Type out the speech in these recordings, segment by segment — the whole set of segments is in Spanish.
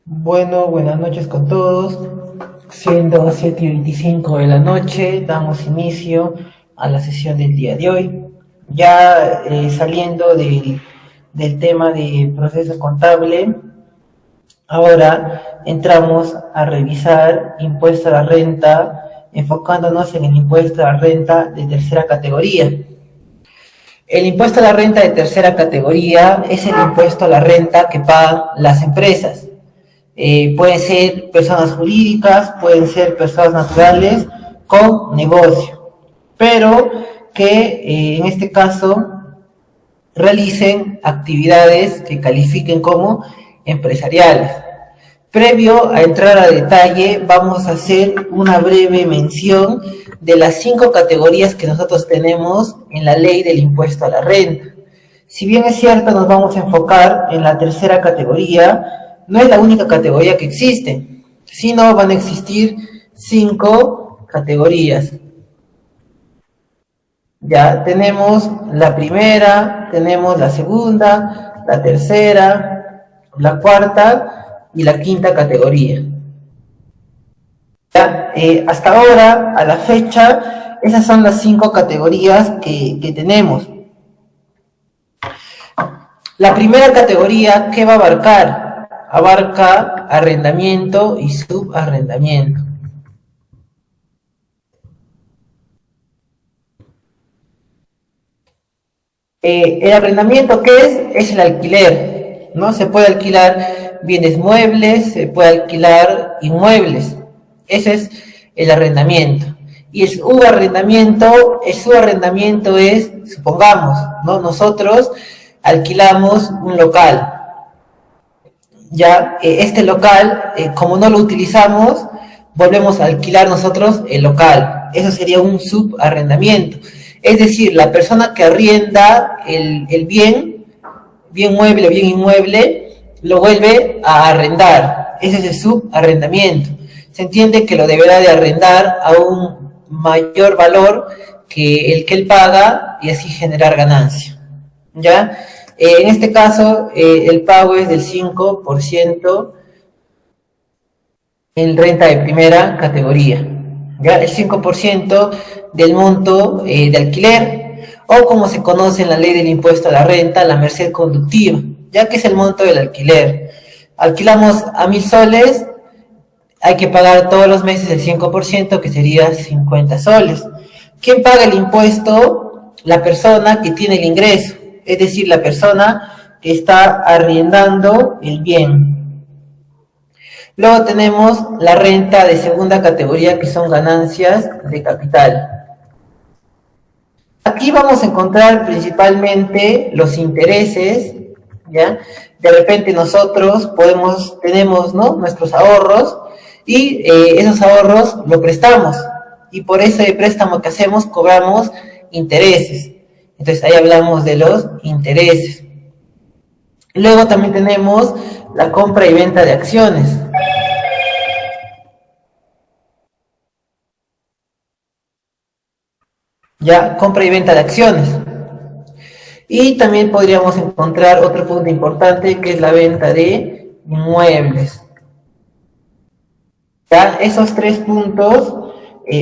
Bueno, buenas noches con todos. Siendo 7:25 de la noche, damos inicio a la sesión del día de hoy. Ya saliendo del tema de proceso contable, ahora entramos a revisar impuesto a la renta, enfocándonos en el impuesto a la renta de tercera categoría. El impuesto a la renta de tercera categoría es el impuesto a la renta que pagan las empresas. Pueden ser personas jurídicas, pueden ser personas naturales con negocio, pero que en este caso realicen actividades que califiquen como empresariales. Previo a entrar a detalle, vamos a hacer una breve mención de las 5 categorías que nosotros tenemos en la ley del impuesto a la renta. Si bien es cierto, nos vamos a enfocar en la tercera categoría, no es la única categoría que existe, sino van a existir 5 categorías. Ya tenemos la primera, tenemos la segunda, la tercera, la cuarta y la quinta categoría. Ya, hasta ahora, a la fecha, esas son las 5 categorías que tenemos. La primera categoría, ¿qué va a abarcar? Abarca arrendamiento y subarrendamiento. El arrendamiento, ¿qué es? Es el alquiler, ¿no? Se puede alquilar bienes muebles, se puede alquilar inmuebles. Ese es el arrendamiento. Y el subarrendamiento es, supongamos, ¿no? Nosotros alquilamos un local. Ya, este local, como no lo utilizamos, volvemos a alquilar nosotros el local. Eso sería un subarrendamiento. Es decir, la persona que arrienda el bien mueble o bien inmueble, lo vuelve a arrendar. Ese es el subarrendamiento. Se entiende que lo deberá de arrendar a un mayor valor que el que él paga y así generar ganancia. ¿Ya? En este caso, el pago es del 5% en renta de primera categoría. ¿Ya? El 5% del monto de alquiler, o como se conoce en la ley del impuesto a la renta, la merced conductiva, ya que es el monto del alquiler. Alquilamos a 1.000 soles, hay que pagar todos los meses el 5%, que sería 50 soles. ¿Quién paga el impuesto? La persona que tiene el ingreso, es decir, la persona que está arriendando el bien. Luego tenemos la renta de segunda categoría, que son ganancias de capital. Aquí vamos a encontrar principalmente los intereses, ¿ya? De repente nosotros tenemos, ¿no?, nuestros ahorros, y esos ahorros lo prestamos, y por ese préstamo que hacemos cobramos intereses. Entonces ahí hablamos de los intereses. Luego también tenemos la compra y venta de acciones. Ya, compra y venta de acciones. Y también podríamos encontrar otro punto importante, que es la venta de inmuebles. Ya, esos 3 puntos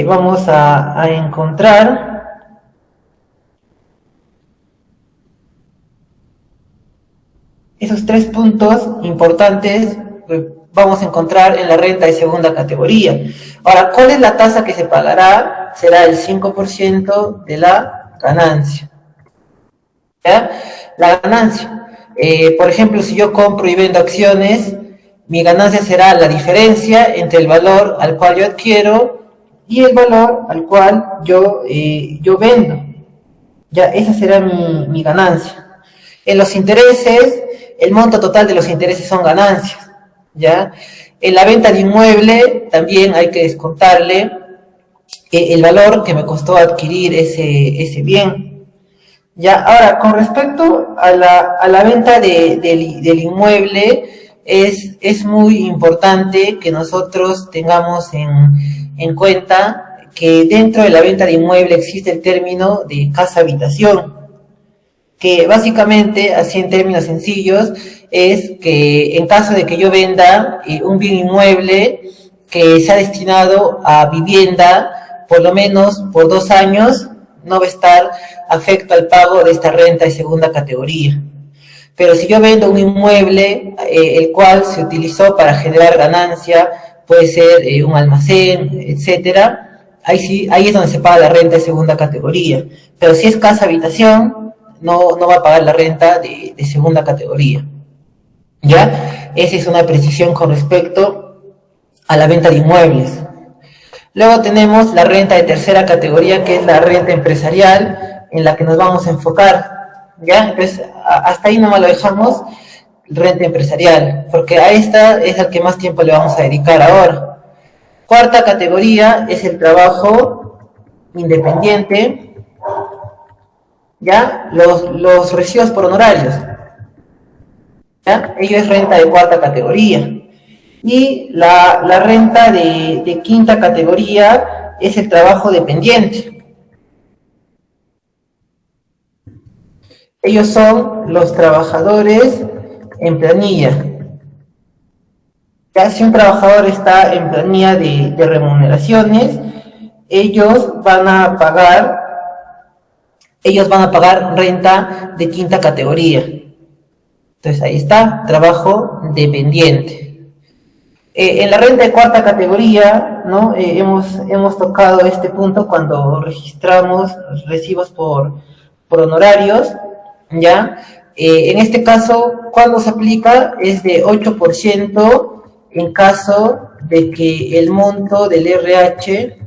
vamos a encontrar. Esos 3 puntos importantes vamos a encontrar en la renta de segunda categoría. Ahora, ¿cuál es la tasa que se pagará? Será el 5% de la ganancia. ¿Ya? La ganancia. Por ejemplo, si yo compro y vendo acciones, mi ganancia será la diferencia entre el valor al cual yo adquiero y el valor al cual yo vendo. Ya, esa será mi ganancia. En los intereses, el monto total de los intereses son ganancias. ¿Ya? En la venta de inmueble también hay que descontarle el valor que me costó adquirir ese bien. Ya, ahora, con respecto a la venta del inmueble, es muy importante que nosotros tengamos en cuenta que dentro de la venta de inmueble existe el término de casa habitación. que básicamente, así en términos sencillos, es que en caso de que yo venda un bien inmueble que se ha destinado a vivienda, por lo menos por 2 años, no va a estar afecto al pago de esta renta de segunda categoría. Pero si yo vendo un inmueble, el cual se utilizó para generar ganancia, puede ser un almacén, etcétera, ahí sí, ahí es donde se paga la renta de segunda categoría. Pero si es casa habitación, no va a pagar la renta de segunda categoría. ¿Ya? Esa es una precisión con respecto a la venta de inmuebles. Luego tenemos la renta de tercera categoría, que es la renta empresarial, en la que nos vamos a enfocar. ¿Ya? Entonces, hasta ahí nomás lo dejamos, renta empresarial, porque a esta es al que más tiempo le vamos a dedicar ahora. Cuarta categoría es el trabajo independiente, ¿ya? Los recibos por honorarios, ¿ya? Ello es renta de cuarta categoría. Y la renta de quinta categoría es el trabajo dependiente. Ellos son los trabajadores en planilla. Ya si un trabajador está en planilla de remuneraciones, ellos van a pagar renta de quinta categoría. Entonces ahí está, trabajo dependiente. En la renta de cuarta categoría, ¿no? Hemos tocado este punto cuando registramos recibos por honorarios, ¿ya? En este caso, cuando se aplica es de 8% en caso de que el monto del RH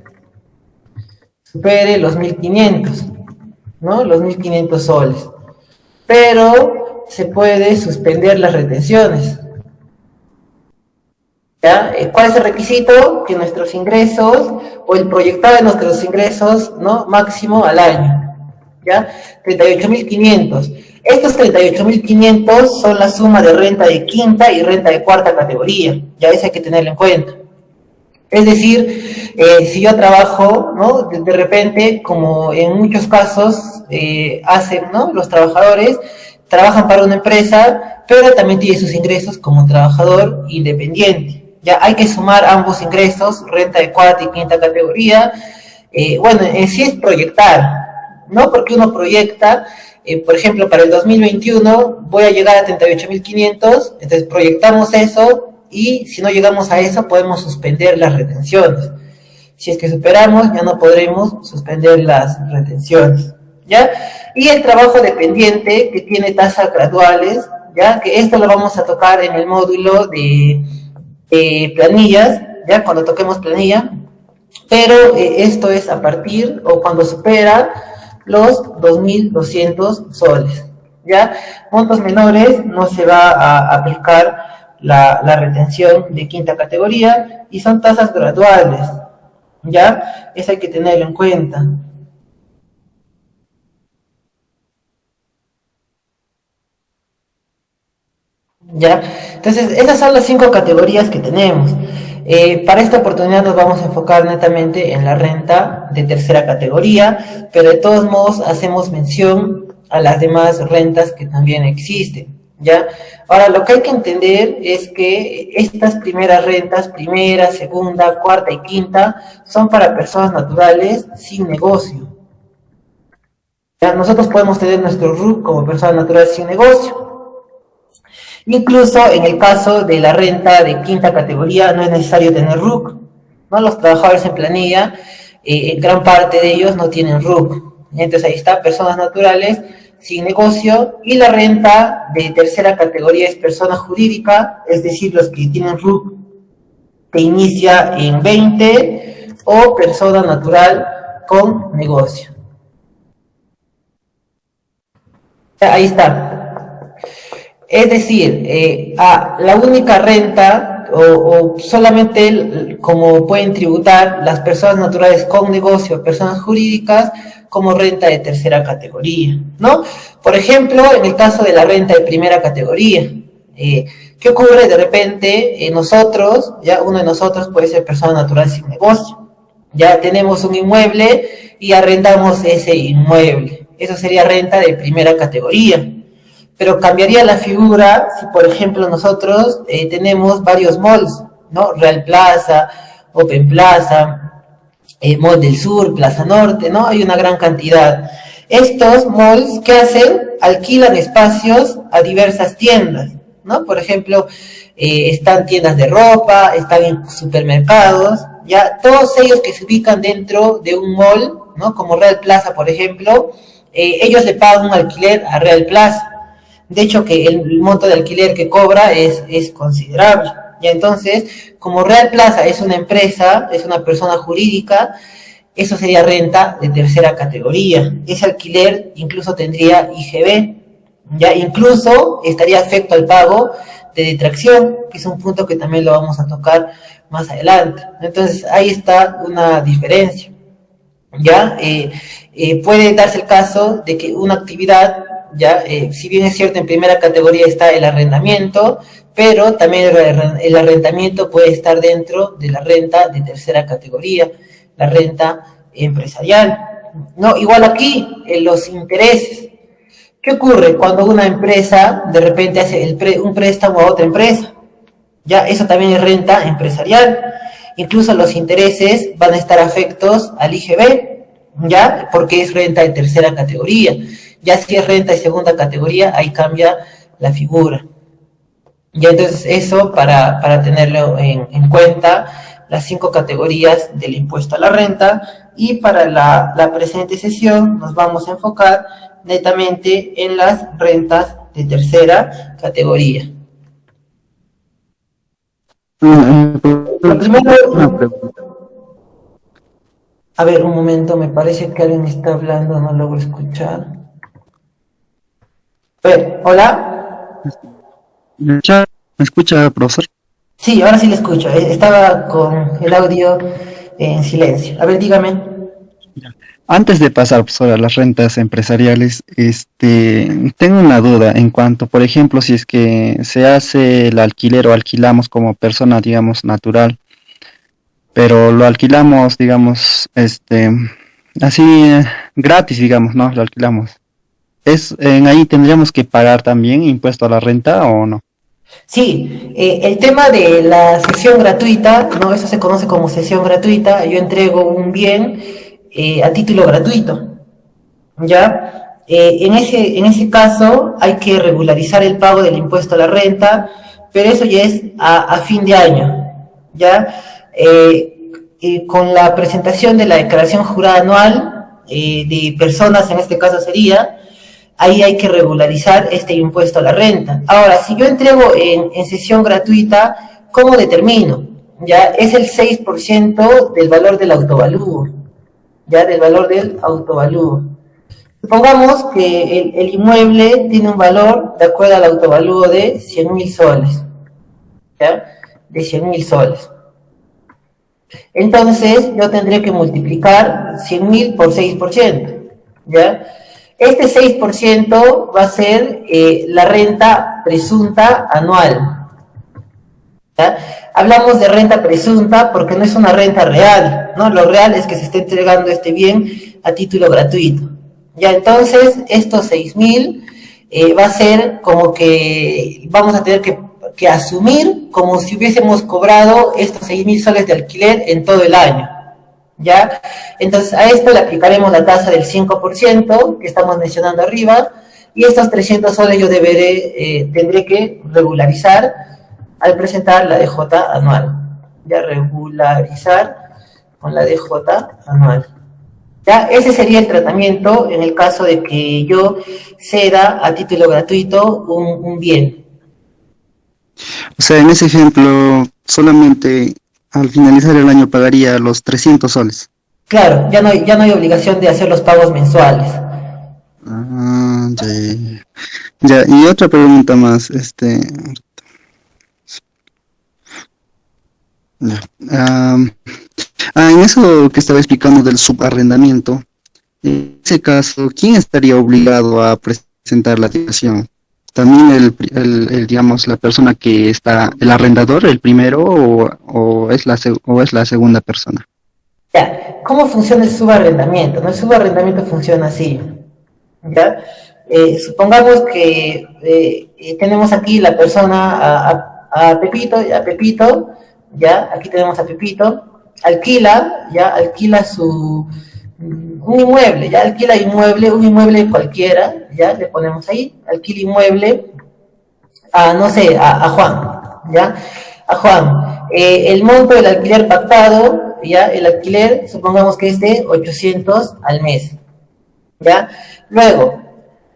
supere los 1.500, ¿no? Los 1.500 soles. Pero se puede suspender las retenciones. ¿Ya? ¿Cuál es el requisito? Que nuestros ingresos, o el proyectado de nuestros ingresos, ¿no? Máximo al año, ¿ya? 38.500. Estos 38.500 son la suma de renta de quinta y renta de cuarta categoría, ya eso hay que tenerlo en cuenta. Es decir, si yo trabajo, ¿no? De repente, como en muchos casos hacen, ¿no? Los trabajadores trabajan para una empresa, pero también tiene sus ingresos como trabajador independiente. Ya hay que sumar ambos ingresos, renta de cuarta y quinta categoría. Bueno, en sí es proyectar, ¿no? Porque uno proyecta, por ejemplo, para el 2021 voy a llegar a 38.500, entonces proyectamos eso y si no llegamos a eso podemos suspender las retenciones. Si es que superamos, ya no podremos suspender las retenciones, ¿ya? Y el trabajo dependiente, que tiene tasas graduales, ¿ya? Que esto lo vamos a tocar en el módulo de planillas, ya cuando toquemos planilla, pero esto es a partir o cuando supera los 2.200 soles, ya montos menores no se va a aplicar la retención de quinta categoría y son tasas graduales, ya eso hay que tenerlo en cuenta. ¿Ya? Entonces, esas son las 5 categorías que tenemos. Para esta oportunidad nos vamos a enfocar netamente en la renta de tercera categoría, pero de todos modos hacemos mención a las demás rentas que también existen, ¿ya? Ahora, lo que hay que entender es que estas primeras rentas, primera, segunda, cuarta y quinta, son para personas naturales sin negocio. ¿Ya? Nosotros podemos tener nuestro RUC como personas naturales sin negocio. Incluso en el caso de la renta de quinta categoría no es necesario tener RUC, ¿no? Los trabajadores en planilla, gran parte de ellos no tienen RUC. Entonces ahí está, personas naturales sin negocio, y la renta de tercera categoría es persona jurídica, es decir, los que tienen RUC que inicia en 20 o persona natural con negocio. Ahí está. Es decir, la única renta o solamente como pueden tributar las personas naturales con negocio, personas jurídicas, como renta de tercera categoría, ¿no? Por ejemplo, en el caso de la renta de primera categoría, ¿qué ocurre? De repente, nosotros, ya uno de nosotros puede ser persona natural sin negocio, ya tenemos un inmueble y arrendamos ese inmueble, Eso sería renta de primera categoría. Pero cambiaría la figura si, por ejemplo, nosotros tenemos varios malls, ¿no? Real Plaza, Open Plaza, Mall del Sur, Plaza Norte, ¿no? Hay una gran cantidad. Estos malls, ¿qué hacen? Alquilan espacios a diversas tiendas, ¿no? Por ejemplo, están tiendas de ropa, están en supermercados, ya todos ellos que se ubican dentro de un mall, ¿no? Como Real Plaza, por ejemplo, ellos le pagan un alquiler a Real Plaza. De hecho, que el monto de alquiler que cobra es considerable. Y entonces, como Real Plaza es una empresa, es una persona jurídica, eso sería renta de tercera categoría. Ese alquiler incluso tendría IGB, ya incluso estaría afecto al pago de detracción, que es un punto que también lo vamos a tocar más adelante. Entonces, ahí está una diferencia. Ya puede darse el caso de que una actividad, ya si bien es cierto en primera categoría está el arrendamiento, pero también el arrendamiento puede estar dentro de la renta de tercera categoría, la renta empresarial. No, igual aquí los intereses. ¿Qué ocurre cuando una empresa de repente hace un préstamo a otra empresa? Ya eso también es renta empresarial. Incluso los intereses van a estar afectos al IGB, ¿ya? Porque es renta de tercera categoría. Ya si es renta de segunda categoría, ahí cambia la figura. Ya entonces eso para tenerlo en cuenta, las 5 categorías del impuesto a la renta, y para la presente sesión nos vamos a enfocar netamente en las rentas de tercera categoría. Lo Una primero, pregunta. a ver, un momento, me parece que alguien está hablando, no logro escuchar. A ver, hola. ¿Me escucha, profesor? Sí, ahora sí le escucho. Estaba con el audio en silencio. A ver, dígame. Ya. Antes de pasar, profesor, a las rentas empresariales, tengo una duda en cuanto, por ejemplo, si es que se hace el alquiler o alquilamos como persona, digamos, natural, pero lo alquilamos, digamos, así gratis, digamos, ¿no? Lo alquilamos. En ahí tendríamos que pagar también impuesto a la renta o no? Sí, el tema de la sesión gratuita, ¿no? Eso se conoce como sesión gratuita. Yo entrego un bien a título gratuito, ¿ya? En ese caso hay que regularizar el pago del impuesto a la renta, pero eso ya es a fin de año, ¿ya? Con la presentación de la declaración jurada anual de personas, en este caso sería, ahí hay que regularizar este impuesto a la renta. Ahora, si yo entrego en sesión gratuita, ¿cómo determino? Ya es el 6% del valor del autovalúo, ya del valor del autovalúo. Supongamos que el inmueble tiene un valor de acuerdo al autovalúo de 100.000 soles, ¿ya? De 100.000 soles. Entonces, yo tendré que multiplicar 100.000 por 6%, ¿ya? Este 6% va a ser la renta presunta anual, ¿ya? Hablamos de renta presunta porque no es una renta real, ¿no? Lo real es que se esté entregando este bien a título gratuito. Ya entonces, estos 6.000 va a ser como que vamos a tener que asumir como si hubiésemos cobrado estos 6.000 soles de alquiler en todo el año, ¿ya? Entonces a esto le aplicaremos la tasa del 5% que estamos mencionando arriba, y estos 300 soles yo tendré que regularizar al presentar la DJ anual, ya regularizar con la DJ anual. Ya, ese sería el tratamiento en el caso de que yo ceda a título gratuito un bien. O sea, en ese ejemplo, solamente al finalizar el año pagaría los 300 soles. Claro, ya no hay obligación de hacer los pagos mensuales. Ah, ya, ya, ya. Ya, y otra pregunta más, ya. En eso que estaba explicando del subarrendamiento, en ese caso, ¿quién estaría obligado a presentar la declaración? ¿También digamos, la persona que está, el arrendador, el primero, o es la segunda persona? Ya, ¿cómo funciona el subarrendamiento? ¿No? El subarrendamiento funciona así. ¿ya? Supongamos que tenemos aquí la persona a Pepito, ya, aquí tenemos a Pepito, alquila un inmueble, ya, alquila un inmueble cualquiera, ya, le ponemos ahí, alquila inmueble no sé, a Juan, ya, a Juan. El monto del alquiler pactado, ya, el alquiler, supongamos que es de 800 al mes, ya. Luego,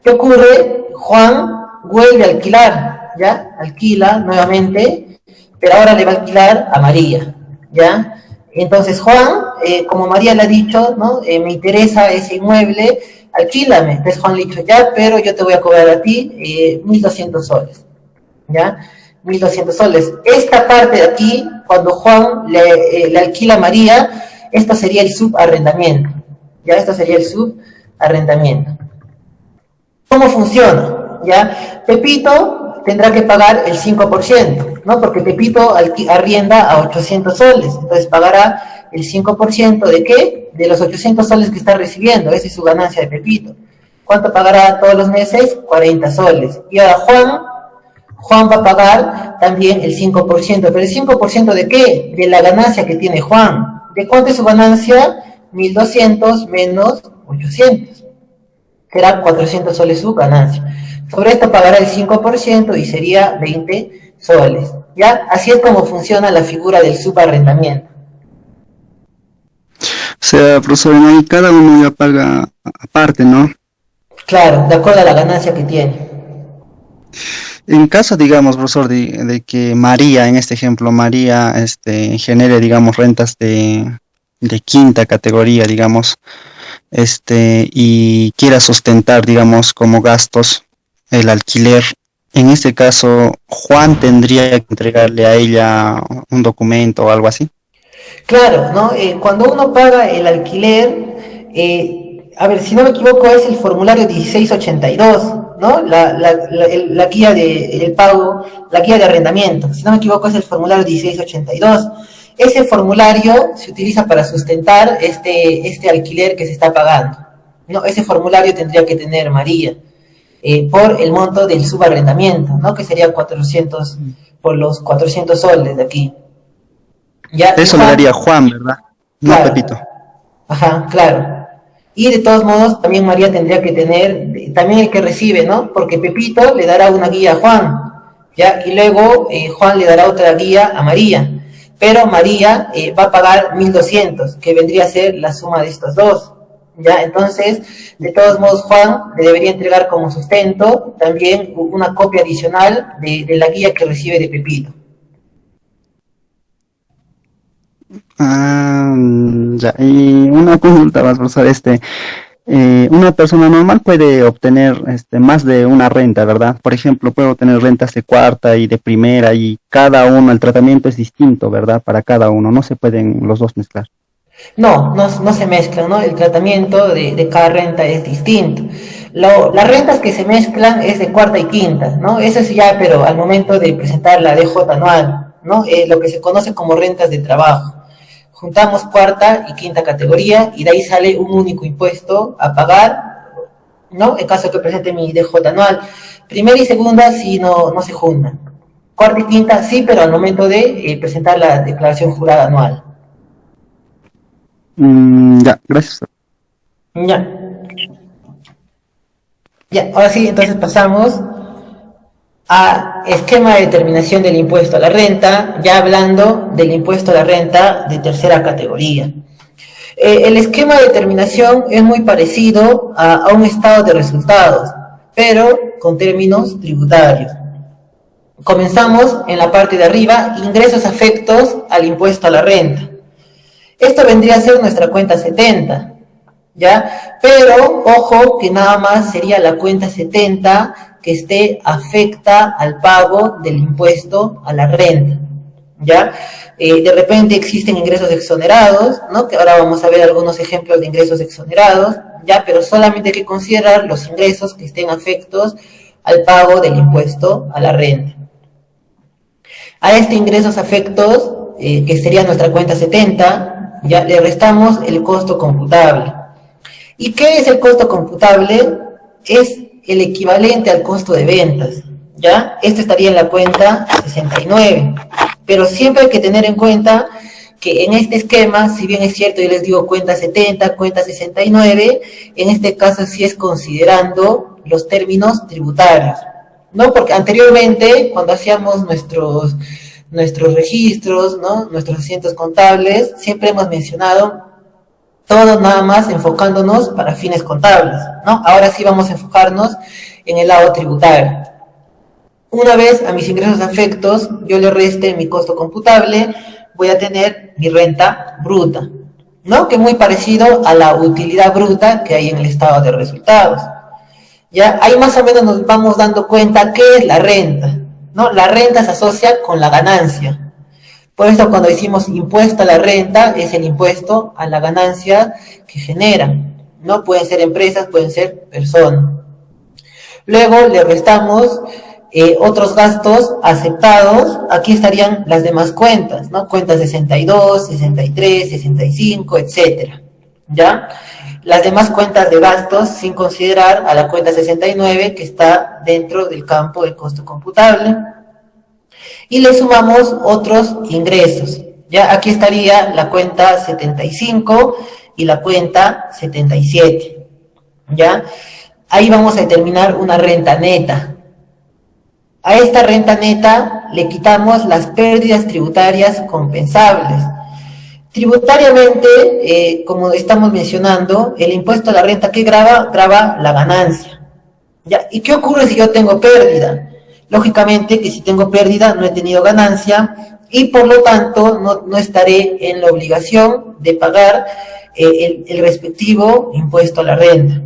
¿qué ocurre? Juan vuelve a alquilar, ya, alquila nuevamente, pero ahora le va a alquilar a María, ya. Entonces Juan, como María le ha dicho, ¿no? Me interesa ese inmueble, alquílame. Entonces Juan le ha dicho, ya, pero yo te voy a cobrar a ti 1.200 soles, ¿ya? 1.200 soles. Esta parte de aquí, cuando Juan le alquila a María, esto sería el subarrendamiento, ¿ya? Esto sería el subarrendamiento. ¿Cómo funciona? ¿Ya? Pepito tendrá que pagar el 5%, ¿no? Porque Pepito arrienda a 800 soles, entonces pagará el 5% ¿de qué? De los 800 soles que está recibiendo, esa es su ganancia de Pepito. ¿Cuánto pagará todos los meses? 40 soles. Y ahora Juan va a pagar también el 5%, pero el 5% ¿de qué? De la ganancia que tiene Juan. ¿De cuánto es su ganancia? 1.200 menos 800. Será 400 soles su ganancia. Sobre esto pagará el 5% y sería 20 soles. ¿Ya? Así es como funciona la figura del subarrendamiento. O sea, profesor, ahí cada uno ya paga aparte, ¿no? Claro, de acuerdo a la ganancia que tiene. En caso, digamos, profesor, de que María, en este ejemplo, María, genere, digamos, rentas de quinta categoría, digamos, y quiera sustentar, digamos, como gastos el alquiler. En este caso, Juan tendría que entregarle a ella un documento o algo así. Claro, ¿no? Cuando uno paga el alquiler, a ver, si no me equivoco, es el formulario 1682, ¿no? La guía de el pago, la guía de arrendamiento. Si no me equivoco, es el formulario 1682. Ese formulario se utiliza para sustentar este alquiler que se está pagando, ¿no? Ese formulario tendría que tener María, por el monto del subarrendamiento, ¿no? Que sería 400, por los 400 soles de aquí. Ya, Eso le daría Juan, ¿verdad? No claro, Pepito. ajá, claro. Y de todos modos, también María tendría que tener, también el que recibe, ¿no? Porque Pepito le dará una guía a Juan, ¿ya? Y luego Juan le dará otra guía a María. Pero María va a pagar 1.200, que vendría a ser la suma de estos dos, ¿ya? Entonces, de todos modos, Juan le debería entregar como sustento también una copia adicional de la guía que recibe de Pepito. Ah, ya. Y una consulta más, profesor, una persona normal puede obtener más de una renta, ¿verdad? Por ejemplo, puedo tener rentas de cuarta y de primera y cada uno, el tratamiento es distinto, ¿verdad? Para cada uno, no se pueden los dos mezclar. No se mezclan, ¿no? El tratamiento de cada renta es distinto. Las rentas que se mezclan es de cuarta y quinta, ¿no? Eso es ya, pero al momento de presentar la DJ anual, ¿no? Lo que se conoce como rentas de trabajo. Juntamos cuarta y quinta categoría y de ahí sale un único impuesto a pagar, ¿no? En caso que presente mi DJ anual. Primera y segunda sí no se juntan. Cuarta y quinta sí, pero al momento de presentar la declaración jurada anual. Ya, gracias. Ya. Ya, ahora sí, entonces pasamos a esquema de determinación del impuesto a la renta, ya hablando del impuesto a la renta de tercera categoría. El esquema de determinación es muy parecido a un estado de resultados, pero con términos tributarios. Comenzamos en la parte de arriba, ingresos afectos al impuesto a la renta. Esto vendría a ser nuestra cuenta 70, ¿ya? Pero, ojo, que nada más sería la cuenta 70 que esté afecta al pago del impuesto a la renta, ¿ya? De repente existen ingresos exonerados, ¿no? Que ahora vamos a ver algunos ejemplos de ingresos exonerados, ¿ya? Pero solamente hay que considerar los ingresos que estén afectos al pago del impuesto a la renta. A este ingresos afectos, que sería nuestra cuenta 70, ya le restamos el costo computable. ¿Y qué es el costo computable? es el equivalente al costo de ventas, ¿ya? Esto estaría en la cuenta 69, pero siempre hay que tener en cuenta que en este esquema, si bien es cierto, yo les digo cuenta 70, cuenta 69, en este caso sí es considerando los términos tributarios, ¿no? Porque anteriormente, cuando hacíamos nuestros registros, ¿no? Nuestros asientos contables, siempre hemos mencionado todo nada más enfocándonos para fines contables, ¿no? Ahora sí vamos a enfocarnos en el lado tributario. Una vez a mis ingresos afectos yo le reste mi costo computable, voy a tener mi renta bruta, ¿no? Que es muy parecido a la utilidad bruta que hay en el estado de resultados. Ya ahí más o menos nos vamos dando cuenta qué es la renta, ¿no? La renta se asocia con la ganancia. Por eso cuando decimos impuesto a la renta, es el impuesto a la ganancia que genera, ¿no? Pueden ser empresas, pueden ser personas. Luego le restamos otros gastos aceptados, aquí estarían las demás cuentas, ¿no? Cuentas 62, 63, 65, etcétera, ¿ya? Las demás cuentas de gastos sin considerar a la cuenta 69 que está dentro del campo del costo computable. Y le sumamos otros ingresos. Ya aquí estaría la cuenta 75 y la cuenta 77. ¿Ya? Ahí vamos a determinar una renta neta. A esta renta neta le quitamos las pérdidas tributarias compensables. Tributariamente, como estamos mencionando, el impuesto a la renta que grava la ganancia. ¿Ya? ¿Y qué ocurre si yo tengo pérdida? Lógicamente que si tengo pérdida no he tenido ganancia y por lo tanto no estaré en la obligación de pagar el respectivo impuesto a la renta.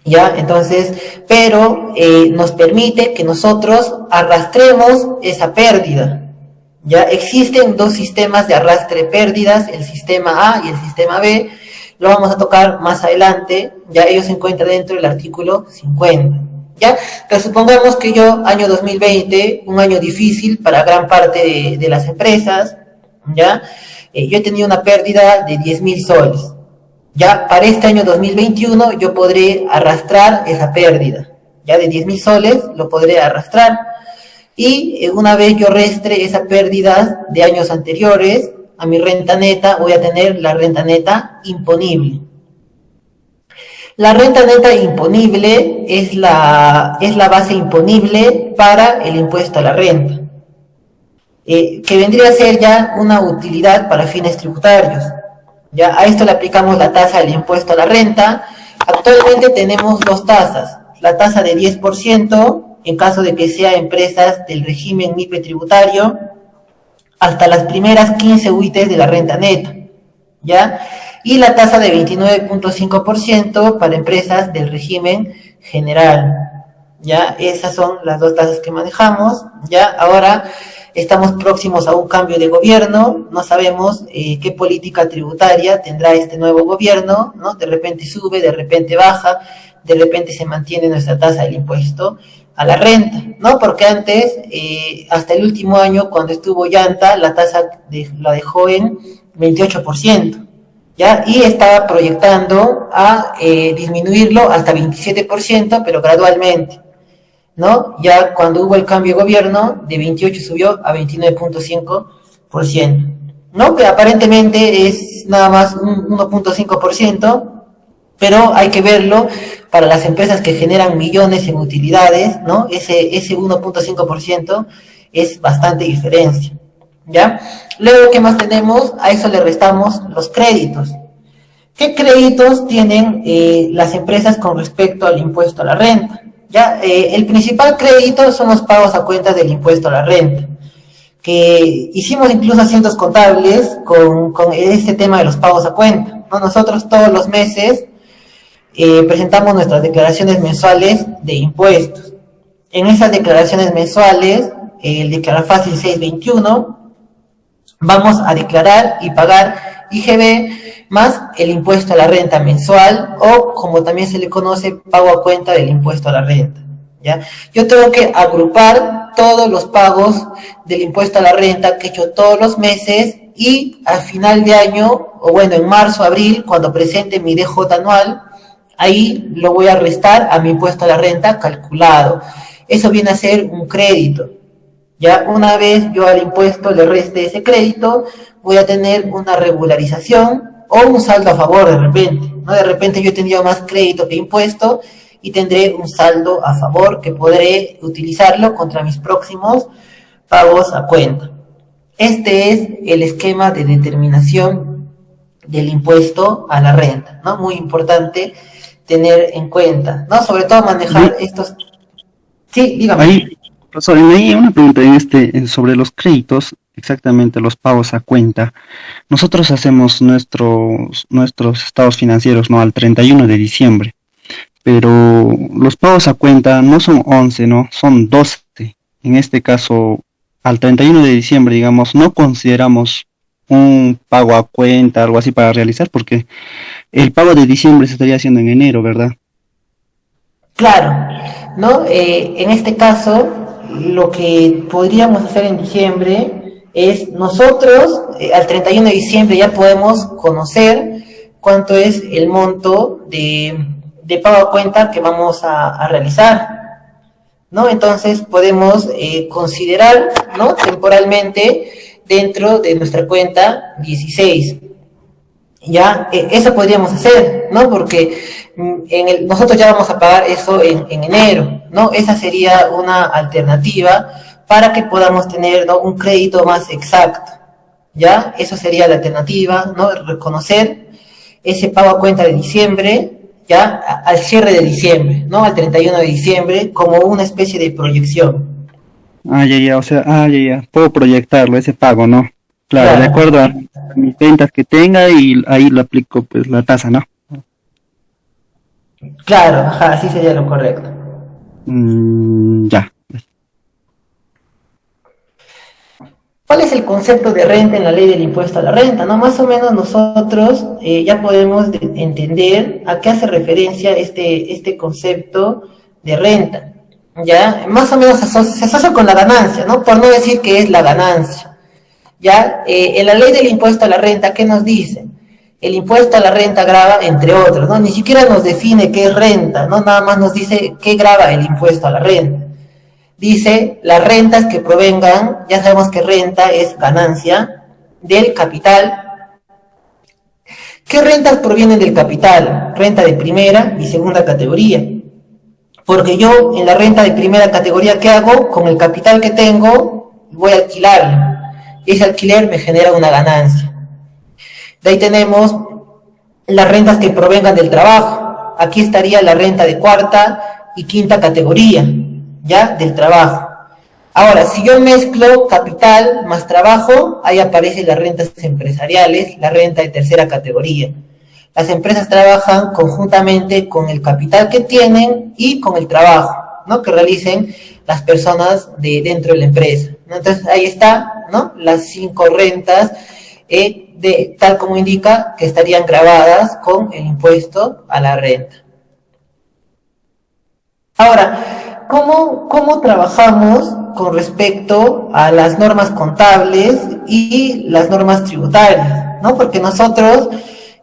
¿Ya? Entonces, pero nos permite que nosotros arrastremos esa pérdida. Ya existen dos sistemas de arrastre de pérdidas, el sistema A y el sistema B, lo vamos a tocar más adelante, ya ellos se encuentran dentro del artículo 50. ¿Ya? Pero supongamos que yo, año 2020, un año difícil para gran parte de las empresas, ¿ya? Yo he tenido una pérdida de 10.000 soles. Ya para este año 2021 yo podré arrastrar esa pérdida. Ya de 10.000 soles lo podré arrastrar. Y una vez yo restre esa pérdida de años anteriores a mi renta neta, voy a tener la renta neta imponible. La renta neta imponible es la base imponible para el impuesto a la renta, que vendría a ser ya una utilidad para fines tributarios. Ya a esto le aplicamos la tasa del impuesto a la renta. Actualmente tenemos dos tasas, la tasa de 10% en caso de que sean empresas del régimen MIPE tributario, hasta las primeras 15 UITs de la renta neta, ¿ya? Y la tasa de 29.5% para empresas del régimen general, ¿ya? Esas son las dos tasas que manejamos, ¿ya? Ahora estamos próximos a un cambio de gobierno, no sabemos qué política tributaria tendrá este nuevo gobierno, ¿no? De repente sube, de repente baja, de repente se mantiene nuestra tasa del impuesto a la renta, ¿no? Porque antes, hasta el último año, cuando estuvo Llanta, la tasa la dejó en 28%. ¿Ya? Y estaba proyectando a disminuirlo hasta 27%, pero gradualmente, ¿no? Ya cuando hubo el cambio de gobierno, de 28 subió a 29.5%, ¿no? Que aparentemente es nada más un 1.5%, pero hay que verlo para las empresas que generan millones en utilidades, ¿no? Ese 1.5% es bastante diferencia. ¿Ya? Luego, ¿qué más tenemos? A eso le restamos los créditos. ¿Qué créditos tienen las empresas con respecto al impuesto a la renta? ¿Ya? El principal crédito son los pagos a cuenta del impuesto a la renta, que hicimos incluso asientos contables con este tema de los pagos a cuenta, ¿no? Nosotros todos los meses presentamos nuestras declaraciones mensuales de impuestos. En esas declaraciones mensuales, el Declarar Fácil 621, vamos a declarar y pagar IGB más el impuesto a la renta mensual, o como también se le conoce, pago a cuenta del impuesto a la renta, ¿ya? Yo tengo que agrupar todos los pagos del impuesto a la renta que he hecho todos los meses, y al final de año, o bueno, en marzo, abril, cuando presente mi DJ anual, ahí lo voy a restar a mi impuesto a la renta calculado. Eso viene a ser un crédito. Ya una vez yo al impuesto le reste ese crédito, voy a tener una regularización o un saldo a favor de repente, ¿no? De repente yo he tenido más crédito que impuesto y tendré un saldo a favor que podré utilizarlo contra mis próximos pagos a cuenta. Este es el esquema de determinación del impuesto a la renta, ¿no? Muy importante tener en cuenta, ¿no? Sobre todo manejar estos... Sí, dígame. Ahí, profesor, ahí una pregunta sobre los créditos, exactamente los pagos a cuenta. Nosotros hacemos nuestros estados financieros, ¿no? Al 31 de diciembre, pero los pagos a cuenta no son 11, ¿no? Son 12. En este caso, al 31 de diciembre, digamos, no consideramos un pago a cuenta, algo así para realizar, porque el pago de diciembre se estaría haciendo en enero, ¿verdad? Claro, ¿no? En este caso, lo que podríamos hacer en diciembre es nosotros, al 31 de diciembre ya podemos conocer cuánto es el monto de pago a cuenta que vamos a realizar, ¿no? Entonces podemos considerar, ¿no? Temporalmente dentro de nuestra cuenta 16. Ya, eso podríamos hacer, ¿no? Porque nosotros ya vamos a pagar eso en enero, ¿no? Esa sería una alternativa para que podamos tener, ¿no? Un crédito más exacto, ¿ya? Eso sería la alternativa, ¿no? Reconocer ese pago a cuenta de diciembre, ¿ya? Al cierre de diciembre, ¿no? Al 31 de diciembre, como una especie de proyección. Ah, ya, ya, o sea, ya, ya, puedo proyectarlo, ese pago, ¿no? Claro, de Claro, acuerdo a mis ventas que tenga y ahí lo aplico, pues, la tasa, ¿no? claro, ajá, así sería lo correcto. Ya. ¿Cuál es el concepto de renta en la ley del impuesto a la renta? ¿No? Más o menos nosotros ya podemos entender a qué hace referencia este concepto de renta. ¿Ya? Más o menos se asocia con la ganancia, ¿no? Por no decir que es la ganancia. ¿Ya? En la ley del impuesto a la renta, ¿qué nos dice? El impuesto a la renta grava, entre otros, ¿no? Ni siquiera nos define qué es renta, ¿no? Nada más nos dice qué grava el impuesto a la renta. Dice las rentas que provengan, ya sabemos que renta es ganancia del capital. ¿Qué rentas provienen del capital? Renta de primera y segunda categoría. Porque yo en la renta de primera categoría, ¿qué hago? Con el capital que tengo, voy a alquilarlo. Ese alquiler me genera una ganancia. De ahí tenemos las rentas que provengan del trabajo. Aquí estaría la renta de cuarta y quinta categoría, ¿ya? Del trabajo. Ahora, si yo mezclo capital más trabajo, ahí aparecen las rentas empresariales, la renta de tercera categoría. Las empresas trabajan conjuntamente con el capital que tienen y con el trabajo, ¿no? Que realicen las personas dentro de la empresa, ¿no? Entonces ahí está, ¿no? Las 5 rentas tal como indica que estarían grabadas con el impuesto a la renta. Ahora, ¿cómo trabajamos con respecto a las normas contables y las normas tributarias? ¿No? Porque nosotros,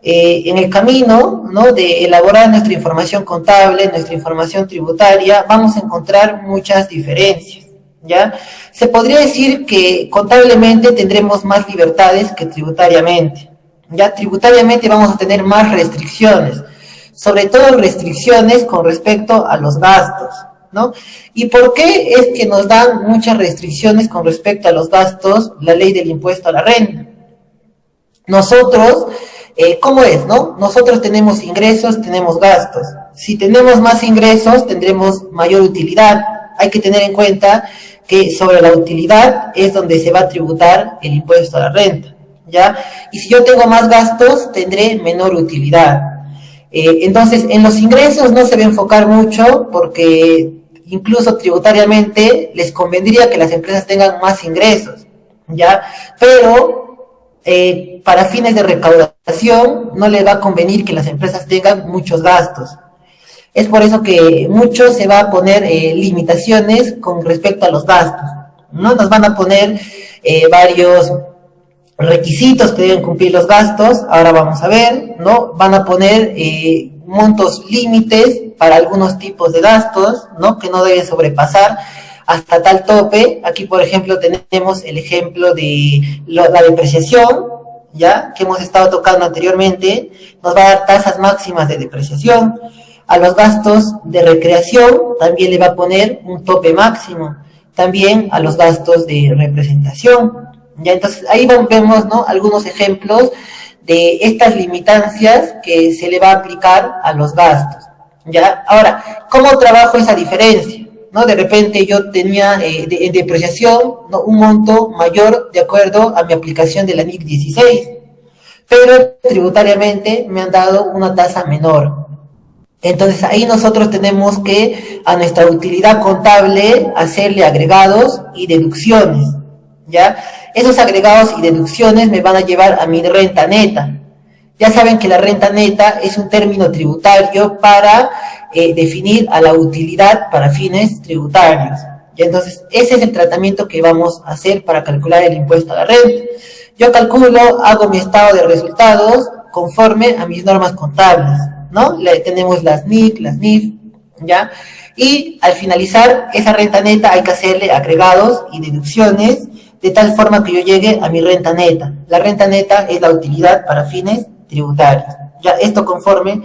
en el camino, ¿no? De elaborar nuestra información contable, nuestra información tributaria, vamos a encontrar muchas diferencias, ¿ya? Se podría decir que contablemente tendremos más libertades que tributariamente, ¿ya? Tributariamente vamos a tener más restricciones, sobre todo restricciones con respecto a los gastos, ¿no? ¿Y por qué es que nos dan muchas restricciones con respecto a los gastos la ley del impuesto a la renta? Nosotros, ¿cómo es, no? Nosotros tenemos ingresos, tenemos gastos. Si tenemos más ingresos, tendremos mayor utilidad. Hay que tener en cuenta que sobre la utilidad es donde se va a tributar el impuesto a la renta, ¿ya? Y si yo tengo más gastos, tendré menor utilidad. Entonces, en los ingresos no se va a enfocar mucho porque incluso tributariamente les convendría que las empresas tengan más ingresos, ¿ya? Pero para fines de recaudación no les va a convenir que las empresas tengan muchos gastos. Es por eso que mucho se va a poner limitaciones con respecto a los gastos, ¿no? Nos van a poner varios requisitos que deben cumplir los gastos, ahora vamos a ver, ¿no? Van a poner montos límites para algunos tipos de gastos, ¿no? Que no deben sobrepasar hasta tal tope. Aquí, por ejemplo, tenemos el ejemplo de la depreciación, ¿ya? Que hemos estado tocando anteriormente, nos va a dar tasas máximas de depreciación. A los gastos de recreación también le va a poner un tope máximo. También a los gastos de representación. Ya, entonces ahí vemos, ¿no? Algunos ejemplos de estas limitancias que se le va a aplicar a los gastos. ¿Ya? Ahora, ¿cómo trabajo esa diferencia? ¿No? De repente yo tenía en depreciación, ¿no? Un monto mayor de acuerdo a mi aplicación de la NIC 16, pero tributariamente me han dado una tasa menor. Entonces ahí nosotros tenemos que a nuestra utilidad contable hacerle agregados y deducciones, ¿ya? Esos agregados y deducciones me van a llevar a mi renta neta. Ya saben que la renta neta es un término tributario para definir a la utilidad para fines tributarios. ¿Ya? Entonces ese es el tratamiento que vamos a hacer para calcular el impuesto a la renta. Yo calculo, hago mi estado de resultados conforme a mis normas contables, ¿no? Tenemos las NIC, las NIF, ¿ya? Y al finalizar esa renta neta hay que hacerle agregados y deducciones de tal forma que yo llegue a mi renta neta. La renta neta es la utilidad para fines tributarios. Ya, esto conforme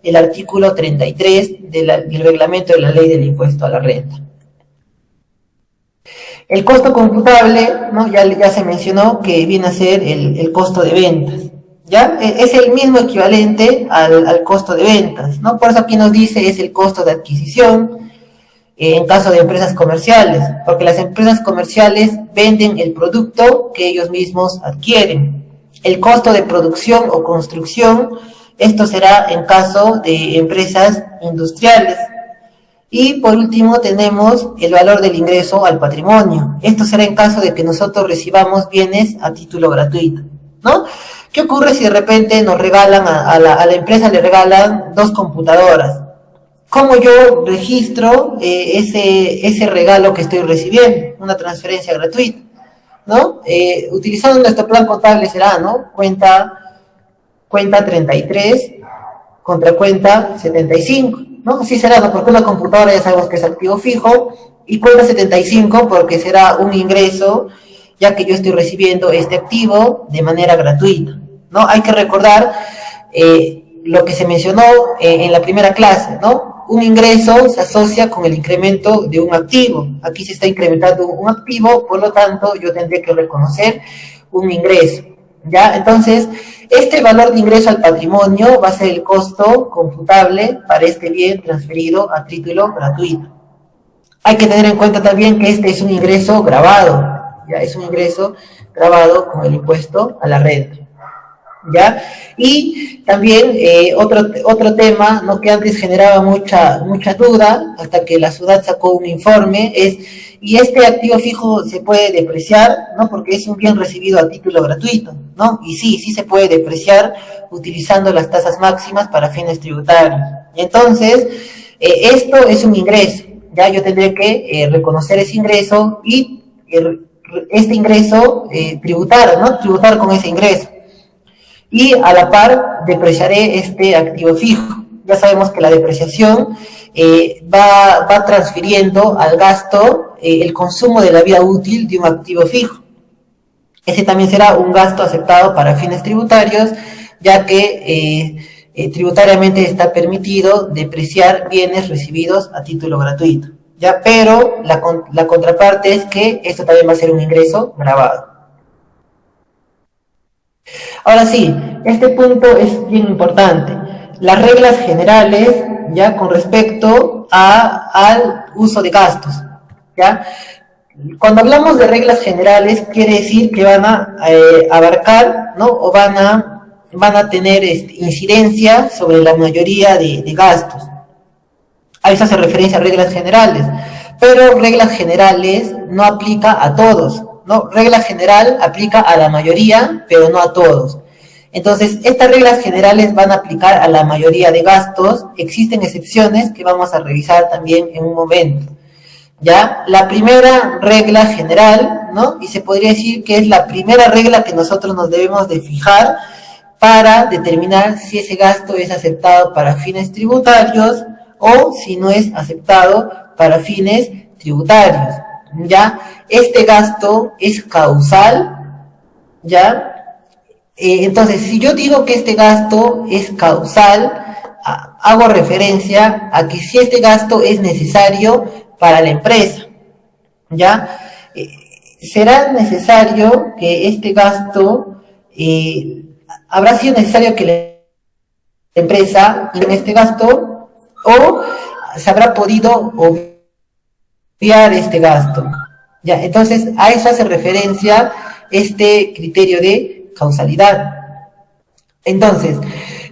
el artículo 33 del reglamento de la ley del impuesto a la renta. El costo computable, ¿no? Ya se mencionó que viene a ser el costo de ventas. ¿Ya? Es el mismo equivalente al costo de ventas, ¿no? Por eso aquí nos dice es el costo de adquisición en caso de empresas comerciales, porque las empresas comerciales venden el producto que ellos mismos adquieren. El costo de producción o construcción, esto será en caso de empresas industriales. Y por último tenemos el valor del ingreso al patrimonio. Esto será en caso de que nosotros recibamos bienes a título gratuito, ¿no? ¿Qué ocurre si de repente nos regalan, a la empresa le regalan 2 computadoras? ¿Cómo yo registro ese regalo que estoy recibiendo? Una transferencia gratuita, ¿no? Utilizando nuestro plan contable será, ¿no? Cuenta 33 contra cuenta 75, ¿no? Así será, ¿no? Porque una computadora ya sabemos que es activo fijo, y cuenta 75 porque será un ingreso, ya que yo estoy recibiendo este activo de manera gratuita, ¿no? Hay que recordar lo que se mencionó en la primera clase, ¿no? Un ingreso se asocia con el incremento de un activo. Aquí se está incrementando un activo, por lo tanto, yo tendré que reconocer un ingreso, ¿ya? Entonces, este valor de ingreso al patrimonio va a ser el costo computable para este bien transferido a título gratuito. Hay que tener en cuenta también que este es un ingreso grabado, ya es un ingreso grabado con el impuesto a la renta, ¿ya? Y también otro tema, ¿no? Que antes generaba mucha duda, hasta que la ciudad sacó un informe, ¿y este activo fijo se puede depreciar, ¿no? Porque es un bien recibido a título gratuito, ¿no? Y sí se puede depreciar utilizando las tasas máximas para fines tributarios. Y entonces, esto es un ingreso, ya yo tendré que reconocer ese ingreso y este ingreso tributar, ¿no? Tributar con ese ingreso. Y a la par depreciaré este activo fijo. Ya sabemos que la depreciación va transfiriendo al gasto el consumo de la vida útil de un activo fijo. Ese también será un gasto aceptado para fines tributarios, ya que tributariamente está permitido depreciar bienes recibidos a título gratuito. Ya, pero la contraparte es que esto también va a ser un ingreso grabado. Ahora sí, este punto es bien importante. Las reglas generales, ya, con respecto al uso de gastos, ¿ya? Cuando hablamos de reglas generales, quiere decir que van a abarcar, ¿no? O van a tener incidencia sobre la mayoría de gastos. A eso hace referencia a reglas generales, pero reglas generales no aplica a todos, ¿no? Regla general aplica a la mayoría, pero no a todos. Entonces, estas reglas generales van a aplicar a la mayoría de gastos. Existen excepciones que vamos a revisar también en un momento, ¿ya? La primera regla general, ¿no? Y se podría decir que es la primera regla que nosotros nos debemos de fijar para determinar si ese gasto es aceptado para fines tributarios o si no es aceptado para fines tributarios, ¿ya? Este gasto es causal, ¿ya? Entonces, si yo digo que este gasto es causal, hago referencia a que si este gasto es necesario para la empresa, ¿ya? Será necesario que este gasto, habrá sido necesario que la empresa en este gasto o se habrá podido obviar este gasto, ¿ya? Entonces, a eso hace referencia este criterio de causalidad. Entonces,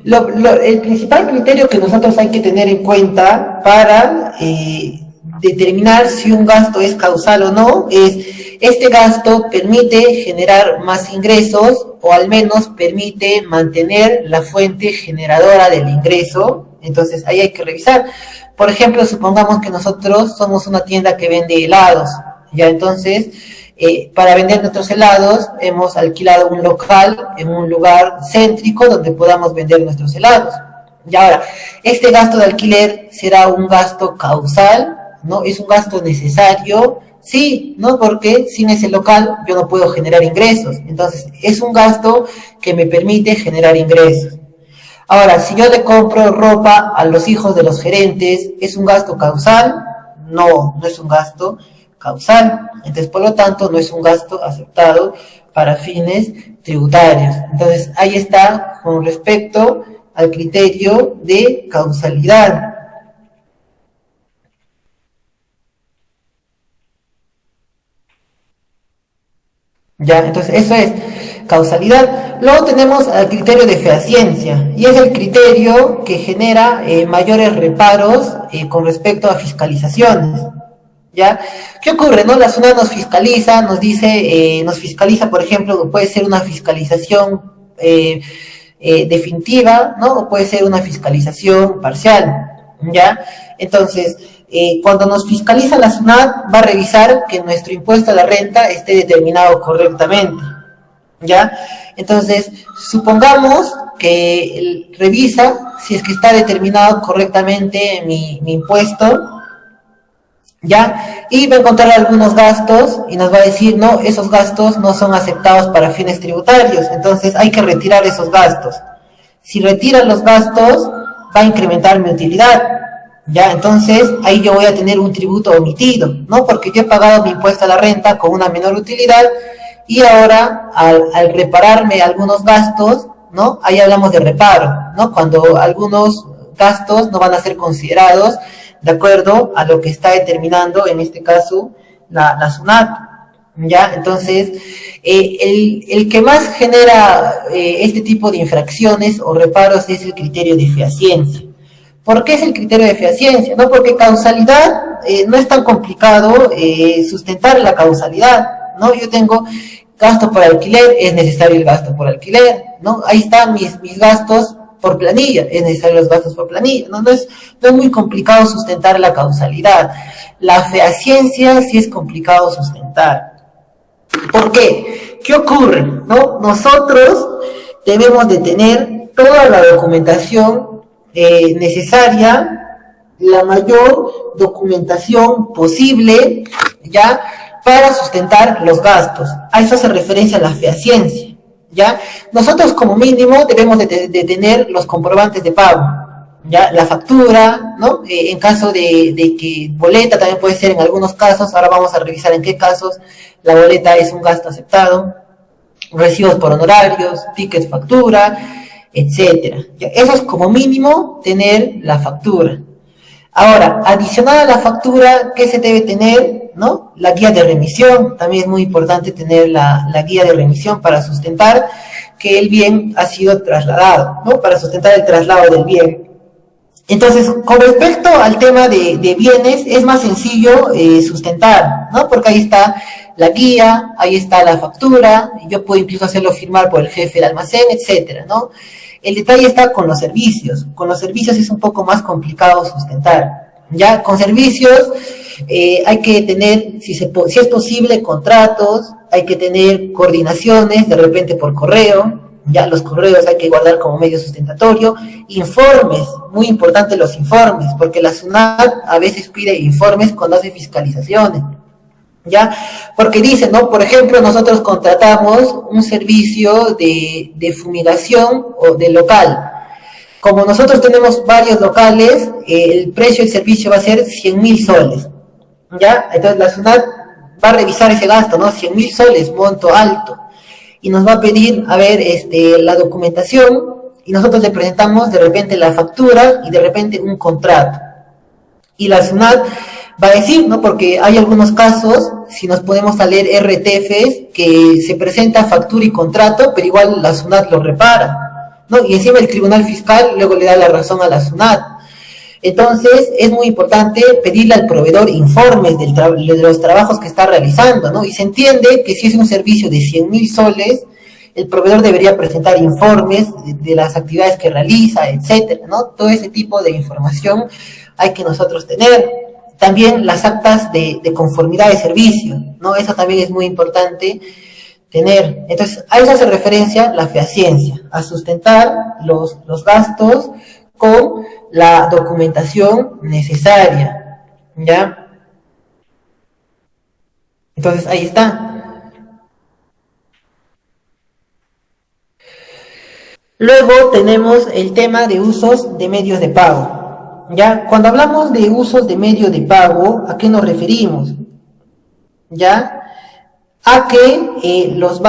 el principal criterio que nosotros hay que tener en cuenta para determinar si un gasto es causal o no es: este gasto permite generar más ingresos o al menos permite mantener la fuente generadora del ingreso. Entonces ahí hay que revisar. Por ejemplo, supongamos que nosotros somos una tienda que vende helados, ya. Entonces, para vender nuestros helados hemos alquilado un local en un lugar céntrico donde podamos vender nuestros helados. Y ahora, este gasto de alquiler será un gasto causal, ¿no? ¿Es un gasto necesario? Sí, ¿no? Porque sin ese local yo no puedo generar ingresos. Entonces, es un gasto que me permite generar ingresos. Ahora, si yo le compro ropa a los hijos de los gerentes, ¿es un gasto causal? No, no es un gasto causal. Entonces, por lo tanto, no es un gasto aceptado para fines tributarios. Entonces, ahí está con respecto al criterio de causalidad. Ya, entonces eso es causalidad. Luego tenemos el criterio de fehaciencia, y es el criterio que genera mayores reparos con respecto a fiscalizaciones. ¿Ya? ¿Qué ocurre? ¿No? La SUNAT nos fiscaliza, nos dice, nos fiscaliza, por ejemplo, puede ser una fiscalización definitiva, ¿no? O puede ser una fiscalización parcial, ¿ya? Entonces, cuando nos fiscaliza la SUNAT, va a revisar que nuestro impuesto a la renta esté determinado correctamente, ¿ya? Entonces, supongamos que revisa si es que está determinado correctamente mi impuesto, ¿ya? Y va a encontrar algunos gastos y nos va a decir: no, esos gastos no son aceptados para fines tributarios, entonces hay que retirar esos gastos. Si retira los gastos, va a incrementar mi utilidad, ¿ya? Entonces ahí yo voy a tener un tributo omitido, ¿no? Porque yo he pagado mi impuesto a la renta con una menor utilidad y ahora al repararme algunos gastos, ¿no? Ahí hablamos de reparo, ¿no? Cuando algunos gastos no van a ser considerados de acuerdo a lo que está determinando, en este caso, la SUNAT, ¿ya? Entonces, el que más genera este tipo de infracciones o reparos es el criterio de fehaciencia. ¿Por qué es el criterio de fehaciencia? ¿No? Porque causalidad, no es tan complicado sustentar la causalidad, ¿no? Yo tengo gasto por alquiler, es necesario el gasto por alquiler, ¿no? Ahí están mis gastos por planilla, es necesario los gastos por planilla, no es muy complicado sustentar la causalidad. La fehaciencia sí es complicado sustentar. ¿Por qué? ¿Qué ocurre? ¿No? Nosotros debemos de tener toda la documentación necesaria, la mayor documentación posible, ¿ya? Para sustentar los gastos. A eso hace referencia la fehaciencia, ¿ya? Nosotros como mínimo debemos de tener los comprobantes de pago, ¿ya? La factura, ¿no? En caso de que boleta también puede ser en algunos casos, ahora vamos a revisar en qué casos la boleta es un gasto aceptado, recibos por honorarios, tickets factura, etcétera. Eso es como mínimo tener la factura. Ahora, adicional a la factura, ¿qué se debe tener? ¿No? La guía de remisión. También es muy importante tener la guía de remisión para sustentar que el bien ha sido trasladado, ¿no? Para sustentar el traslado del bien. Entonces, con respecto al tema de bienes, es más sencillo sustentar, ¿no? Porque ahí está la guía, ahí está la factura, yo puedo incluso hacerlo firmar por el jefe del almacén, etcétera, ¿no? El detalle está con los servicios. Con los servicios es un poco más complicado sustentar, ¿ya? Con servicios hay que tener, si es posible, contratos, hay que tener coordinaciones, de repente por correo, Ya los correos hay que guardar como medio sustentatorio. Informes, muy importante los informes, porque la SUNAT a veces pide informes cuando hace fiscalizaciones. ¿Ya? Porque dicen, ¿no? Por ejemplo, nosotros contratamos un servicio de fumigación o de local. Como nosotros tenemos varios locales, el precio del servicio va a ser 100.000 soles. ¿Ya? Entonces la SUNAT va a revisar ese gasto, ¿no? 100.000 soles, monto alto. Y nos va a pedir, a ver, la documentación, y nosotros le presentamos de repente la factura y de repente un contrato. Y la SUNAT va a decir, ¿no? Porque hay algunos casos, si nos podemos a leer RTFs, que se presenta factura y contrato, pero igual la SUNAT lo repara, ¿no? Y encima el Tribunal Fiscal luego le da la razón a la SUNAT. Entonces, es muy importante pedirle al proveedor informes de los trabajos que está realizando, ¿no? Y se entiende que si es un servicio de 100.000 soles, el proveedor debería presentar informes de las actividades que realiza, etcétera, ¿no? Todo ese tipo de información hay que nosotros tener. También las actas de conformidad de servicio, ¿no? Eso también es muy importante tener. Entonces, a eso hace referencia la fehaciencia, a sustentar los gastos con la documentación necesaria, ¿ya? Entonces, ahí está. Luego tenemos el tema de usos de medios de pago. ¿Ya? Cuando hablamos de usos de medio de pago, ¿a qué nos referimos? ¿Ya? A que los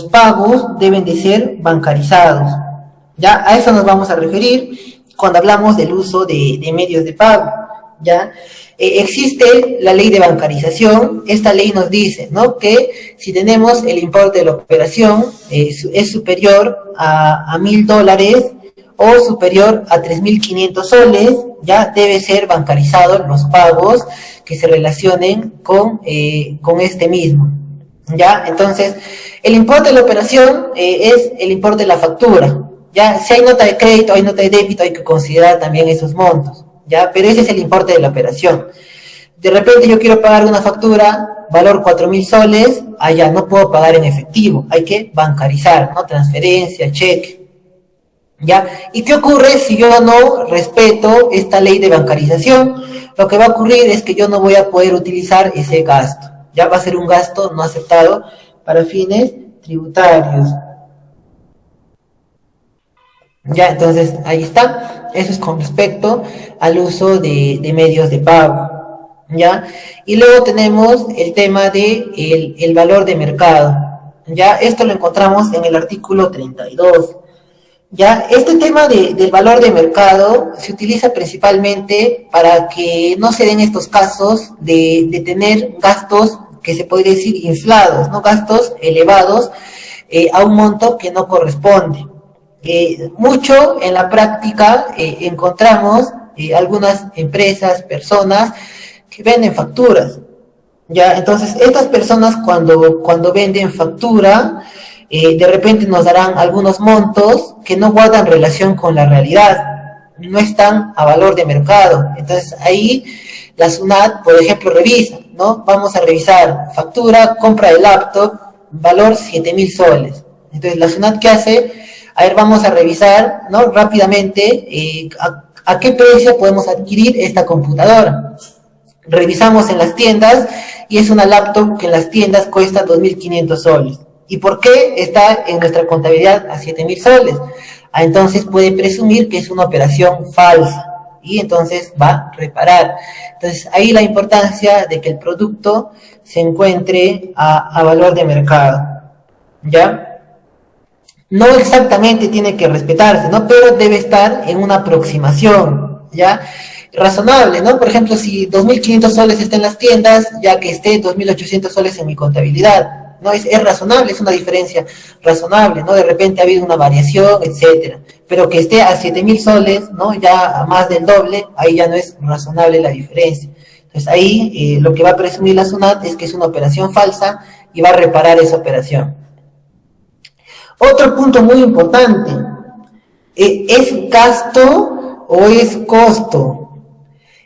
pagos deben de ser bancarizados. ¿Ya? A eso nos vamos a referir cuando hablamos del uso de medios de pago. ¿Ya? Existe la ley de bancarización. Esta ley nos dice, ¿no? Que si tenemos el importe de la operación es superior a $1.000 o superior a 3.500 soles, ya debe ser bancarizados los pagos que se relacionen con este mismo. ¿Ya? Entonces, el importe de la operación es el importe de la factura. ¿Ya? Si hay nota de crédito, hay nota de débito, hay que considerar también esos montos. ¿Ya? Pero ese es el importe de la operación. De repente yo quiero pagar una factura, valor 4.000 soles, allá no puedo pagar en efectivo, hay que bancarizar, ¿no? Transferencia, cheque. ¿Ya? ¿Y qué ocurre si yo no respeto esta ley de bancarización? Lo que va a ocurrir es que yo no voy a poder utilizar ese gasto. Ya va a ser un gasto no aceptado para fines tributarios. Ya, entonces ahí está. Eso es con respecto al uso de medios de pago. ¿Ya? Y luego tenemos el tema de el valor de mercado. ¿Ya? Esto lo encontramos en el artículo 32. ¿Ya? Este tema del valor de mercado se utiliza principalmente para que no se den estos casos de tener gastos que se podría decir inflados, ¿no? Gastos elevados a un monto que no corresponde. Mucho en la práctica encontramos algunas empresas, personas que venden facturas. ¿Ya? Entonces, estas personas cuando venden factura, de repente nos darán algunos montos que no guardan relación con la realidad, no están a valor de mercado. Entonces ahí la SUNAT, por ejemplo, revisa, ¿no? Vamos a revisar factura, compra de laptop, valor 7.000 soles. Entonces la SUNAT, ¿qué hace? A ver, vamos a revisar, ¿no? Rápidamente a qué precio podemos adquirir esta computadora. Revisamos en las tiendas y es una laptop que en las tiendas cuesta 2.500 soles. ¿Y por qué está en nuestra contabilidad a 7.000 soles? Entonces puede presumir que es una operación falsa y entonces va a reparar. Entonces ahí la importancia de que el producto se encuentre a valor de mercado. ¿Ya? No exactamente tiene que respetarse, ¿no? Pero debe estar en una aproximación, ¿ya? Razonable, ¿no? Por ejemplo, si 2.500 soles está en las tiendas, ya que esté 2.800 soles en mi contabilidad. No es razonable, es una diferencia razonable, ¿no? De repente ha habido una variación, etcétera. Pero que esté a 7.000 soles, ¿no? Ya a más del doble, ahí ya no es razonable la diferencia. Entonces ahí lo que va a presumir la SUNAT es que es una operación falsa y va a reparar esa operación. Otro punto muy importante, ¿es gasto o es costo?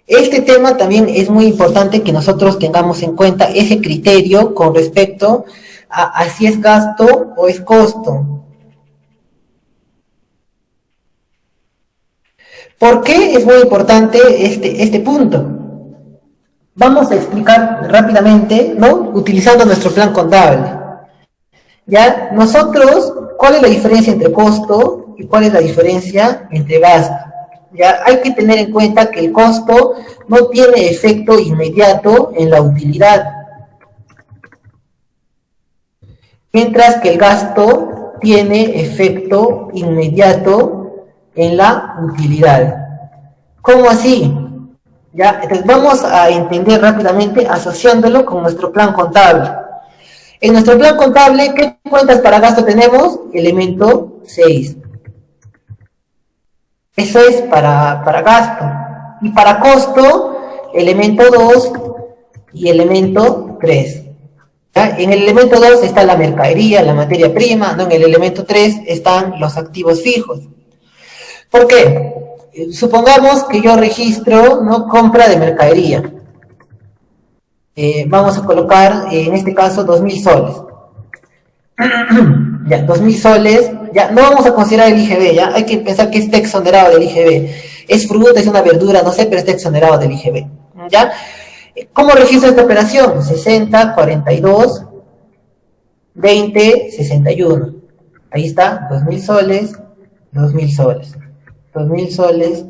Este tema también es muy importante que nosotros tengamos en cuenta ese criterio con respecto así es gasto o es costo. ¿Por qué es muy importante este punto? Vamos a explicar rápidamente, ¿no? Utilizando nuestro plan contable. ¿Ya? Nosotros, ¿cuál es la diferencia entre costo y cuál es la diferencia entre gasto? Ya hay que tener en cuenta que el costo no tiene efecto inmediato en la utilidad, mientras que el gasto tiene efecto inmediato en la utilidad. ¿Cómo así? ¿Ya? Entonces vamos a entender rápidamente asociándolo con nuestro plan contable. En nuestro plan contable, ¿qué cuentas para gasto tenemos? Elemento 6. Eso es para gasto. Y para costo, elemento 2 y elemento 3. ¿Ya? En el elemento 2 está la mercadería, la materia prima, ¿no? En el elemento 3 están los activos fijos. ¿Por qué? Supongamos que yo registro, ¿no?, compra de mercadería. Vamos a colocar, en este caso, 2.000 soles. Ya, 2.000 soles, ya, no vamos a considerar el IGB, ya, hay que pensar que está exonerado del IGB. Es fruta, es una verdura, no sé, pero está exonerado del IGB, ¿ya? ¿Cómo registro esta operación? 60, 42, 20, 61. Ahí está, 2.000 soles, 2.000 soles. 2.000 soles,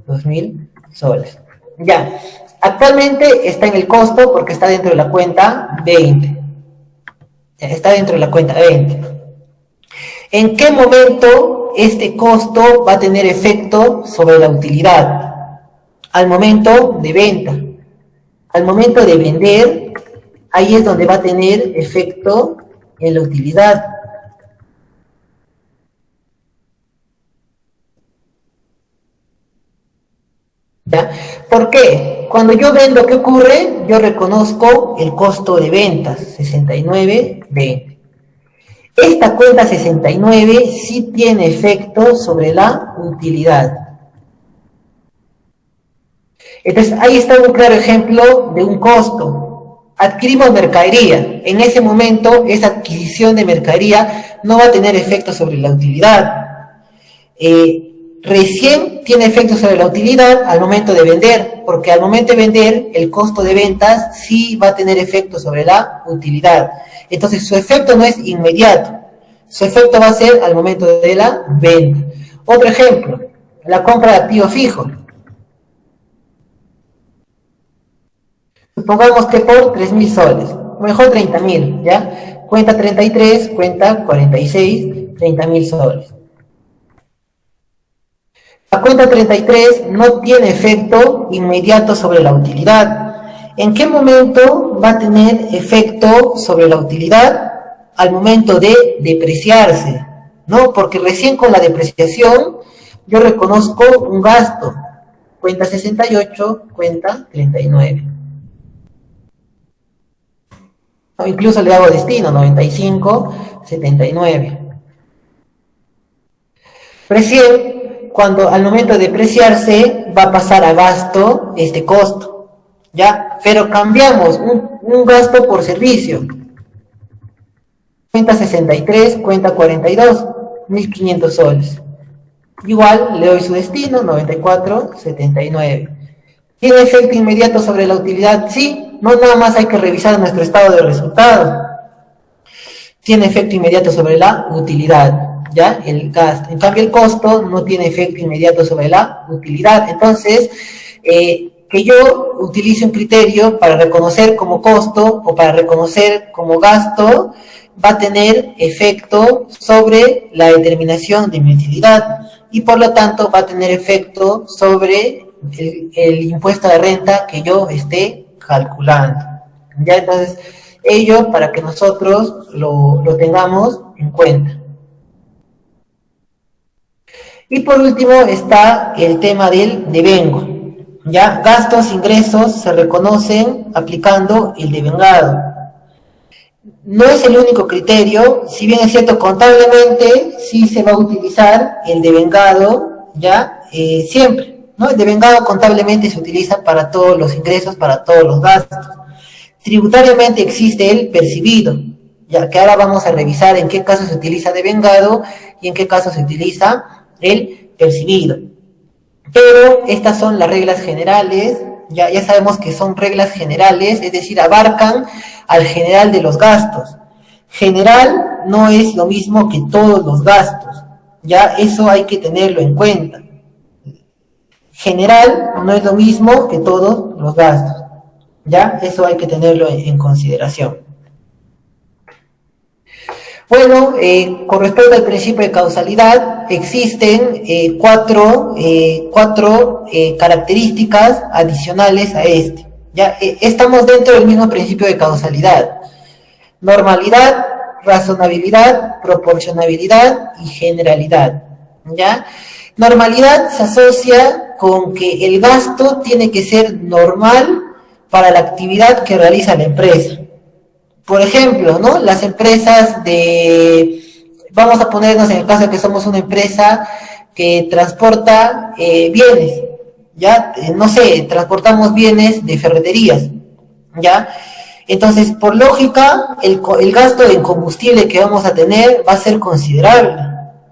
2.000 soles. Ya, actualmente está en el costo porque está dentro de la cuenta 20. Ya, está dentro de la cuenta 20. ¿En qué momento este costo va a tener efecto sobre la utilidad? Al momento de venta. Al momento de vender, ahí es donde va a tener efecto en la utilidad. ¿Ya? ¿Por qué? Cuando yo vendo, ¿qué ocurre? Yo reconozco el costo de ventas, 69,20. Esta cuenta 69 sí tiene efecto sobre la utilidad. Entonces, ahí está un claro ejemplo de un costo. Adquirimos mercadería. En ese momento, esa adquisición de mercadería no va a tener efecto sobre la utilidad. Recién tiene efecto sobre la utilidad al momento de vender, porque al momento de vender el costo de ventas sí va a tener efecto sobre la utilidad. Entonces su efecto no es inmediato, su efecto va a ser al momento de la venta. Otro ejemplo, la compra de activo fijo. Supongamos que por 3.000 soles, mejor 30.000, ¿ya? Cuenta 33, cuenta 46, 30.000 soles. La cuenta 33 no tiene efecto inmediato sobre la utilidad. ¿En qué momento va a tener efecto sobre la utilidad? Al momento de depreciarse, ¿no? Porque recién con la depreciación yo reconozco un gasto. Cuenta 68, cuenta 39. O incluso le hago destino, 95, 79. Recién, cuando al momento de depreciarse va a pasar a gasto este costo, ¿ya? Pero cambiamos un gasto por servicio. Cuenta 63, cuenta 42, 1.500 soles. Igual le doy su destino, 94, 79. ¿Tiene efecto inmediato sobre la utilidad? Sí, no nada más hay que revisar nuestro estado de resultados. Tiene efecto inmediato sobre la utilidad. ¿Ya? El gasto. En cambio, el costo no tiene efecto inmediato sobre la utilidad. Entonces, que yo utilice un criterio para reconocer como costo o para reconocer como gasto, va a tener efecto sobre la determinación de mi utilidad y por lo tanto va a tener efecto sobre el impuesto de renta que yo esté calculando. ¿Ya? Entonces, ello para que nosotros lo tengamos en cuenta. Y por último está el tema del devengo. Ya, gastos, ingresos se reconocen aplicando el devengado. No es el único criterio, si bien es cierto contablemente sí se va a utilizar el devengado, ya, siempre, ¿no? El devengado contablemente se utiliza para todos los ingresos, para todos los gastos. Tributariamente existe el percibido, ya que ahora vamos a revisar en qué caso se utiliza devengado y en qué caso se utiliza el percibido. Pero estas son las reglas generales, ya sabemos que son reglas generales, es decir, abarcan al general de los gastos. General no es lo mismo que todos los gastos, ya eso hay que tenerlo en cuenta. General no es lo mismo que todos los gastos, ya eso hay que tenerlo en consideración. Bueno, con respecto al principio de causalidad, existen cuatro características adicionales a este. ¿Ya? Estamos dentro del mismo principio de causalidad. Normalidad, razonabilidad, proporcionalidad y generalidad. ¿Ya? Normalidad se asocia con que el gasto tiene que ser normal para la actividad que realiza la empresa. Por ejemplo, ¿no? Las empresas vamos a ponernos en el caso de que somos una empresa que transporta bienes, ¿ya? No sé, transportamos bienes de ferreterías, ¿ya? Entonces, por lógica, el gasto en combustible que vamos a tener va a ser considerable,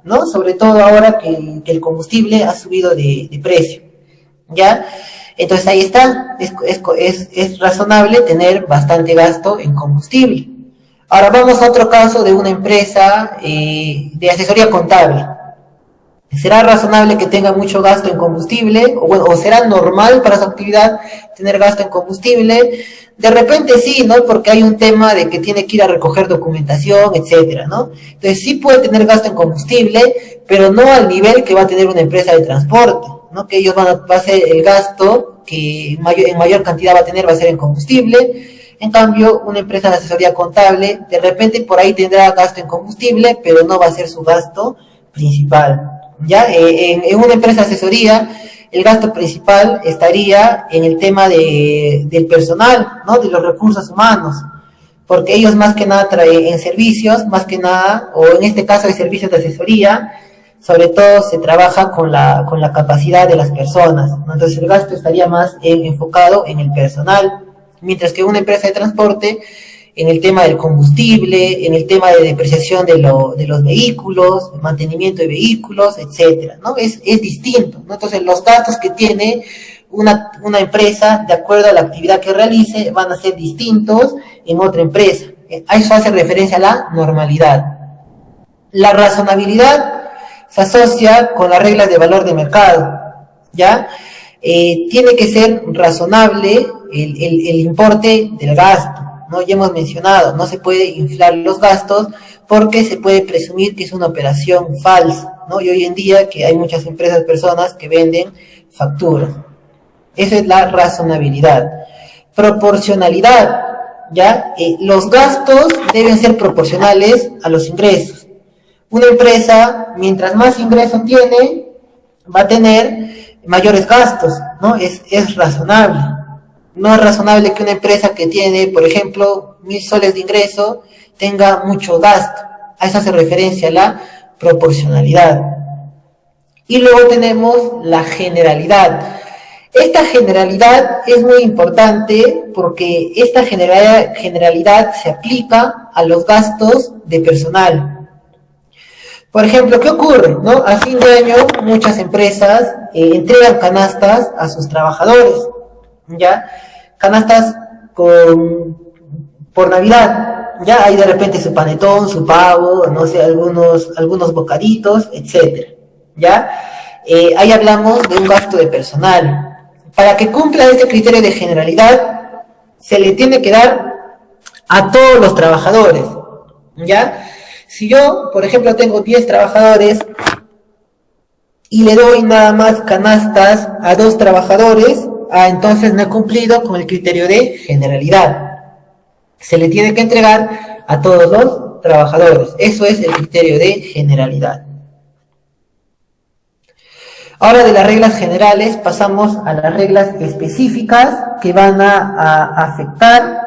¿no? Sobre todo ahora que el combustible ha subido de precio, ¿ya? Entonces ahí está, es razonable tener bastante gasto en combustible. Ahora vamos a otro caso de una empresa de asesoría contable. ¿Será razonable que tenga mucho gasto en combustible? O será normal para su actividad tener gasto en combustible? De repente sí, ¿no? Porque hay un tema de que tiene que ir a recoger documentación, etcétera, ¿no? Entonces sí puede tener gasto en combustible, pero no al nivel que va a tener una empresa de transporte, ¿no? Que ellos va a ser el gasto que en mayor cantidad va a tener, va a ser en combustible. En cambio, una empresa de asesoría contable, de repente por ahí tendrá gasto en combustible, pero no va a ser su gasto principal. ¿Ya? En una empresa de asesoría, el gasto principal estaría en el tema del personal, ¿no? De los recursos humanos, porque ellos más que nada traen en servicios, más que nada, o en este caso de servicios de asesoría, sobre todo se trabaja con la capacidad de las personas, ¿no? Entonces el gasto estaría más enfocado en el personal, mientras que una empresa de transporte, en el tema del combustible, en el tema de depreciación de los vehículos, mantenimiento de vehículos, etcétera, ¿no? Es distinto, ¿no? Entonces los gastos que tiene una empresa, de acuerdo a la actividad que realice, van a ser distintos en otra empresa. A eso hace referencia a la normalidad. La razonabilidad se asocia con las reglas de valor de mercado, ¿ya? Tiene que ser razonable el importe del gasto, ¿no? Ya hemos mencionado, no se puede inflar los gastos porque se puede presumir que es una operación falsa, ¿no? Y hoy en día que hay muchas empresas, personas que venden facturas. Esa es la razonabilidad. Proporcionalidad, ¿ya? Los gastos deben ser proporcionales a los ingresos. Una empresa, mientras más ingresos tiene, va a tener mayores gastos, ¿no? Es razonable. No es razonable que una empresa que tiene, por ejemplo, 1.000 soles de ingreso, tenga mucho gasto. A eso hace referencia la proporcionalidad. Y luego tenemos la generalidad. Esta generalidad es muy importante porque esta generalidad se aplica a los gastos de personal. Por ejemplo, ¿qué ocurre? ¿No? A fin de año muchas empresas entregan canastas a sus trabajadores, ¿ya? Canastas por Navidad, ¿ya? Hay de repente su panetón, su pavo, no sé, algunos bocaditos, etcétera, ¿ya? Ahí hablamos de un gasto de personal. Para que cumpla este criterio de generalidad, se le tiene que dar a todos los trabajadores, ¿ya? Si yo, por ejemplo, tengo 10 trabajadores y le doy nada más canastas a 2 trabajadores, entonces no he cumplido con el criterio de generalidad. Se le tiene que entregar a todos los trabajadores. Eso es el criterio de generalidad. Ahora de las reglas generales pasamos a las reglas específicas que van a afectar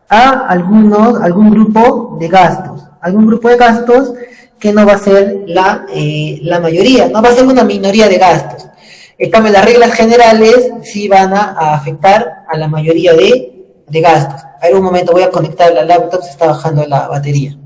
a algún grupo de gastos. Algún grupo de gastos que no va a ser la mayoría, no va a ser una minoría de gastos. En cambio, las reglas generales sí van a afectar a la mayoría de gastos. A ver, un momento, voy a conectar la laptop, se está bajando la batería.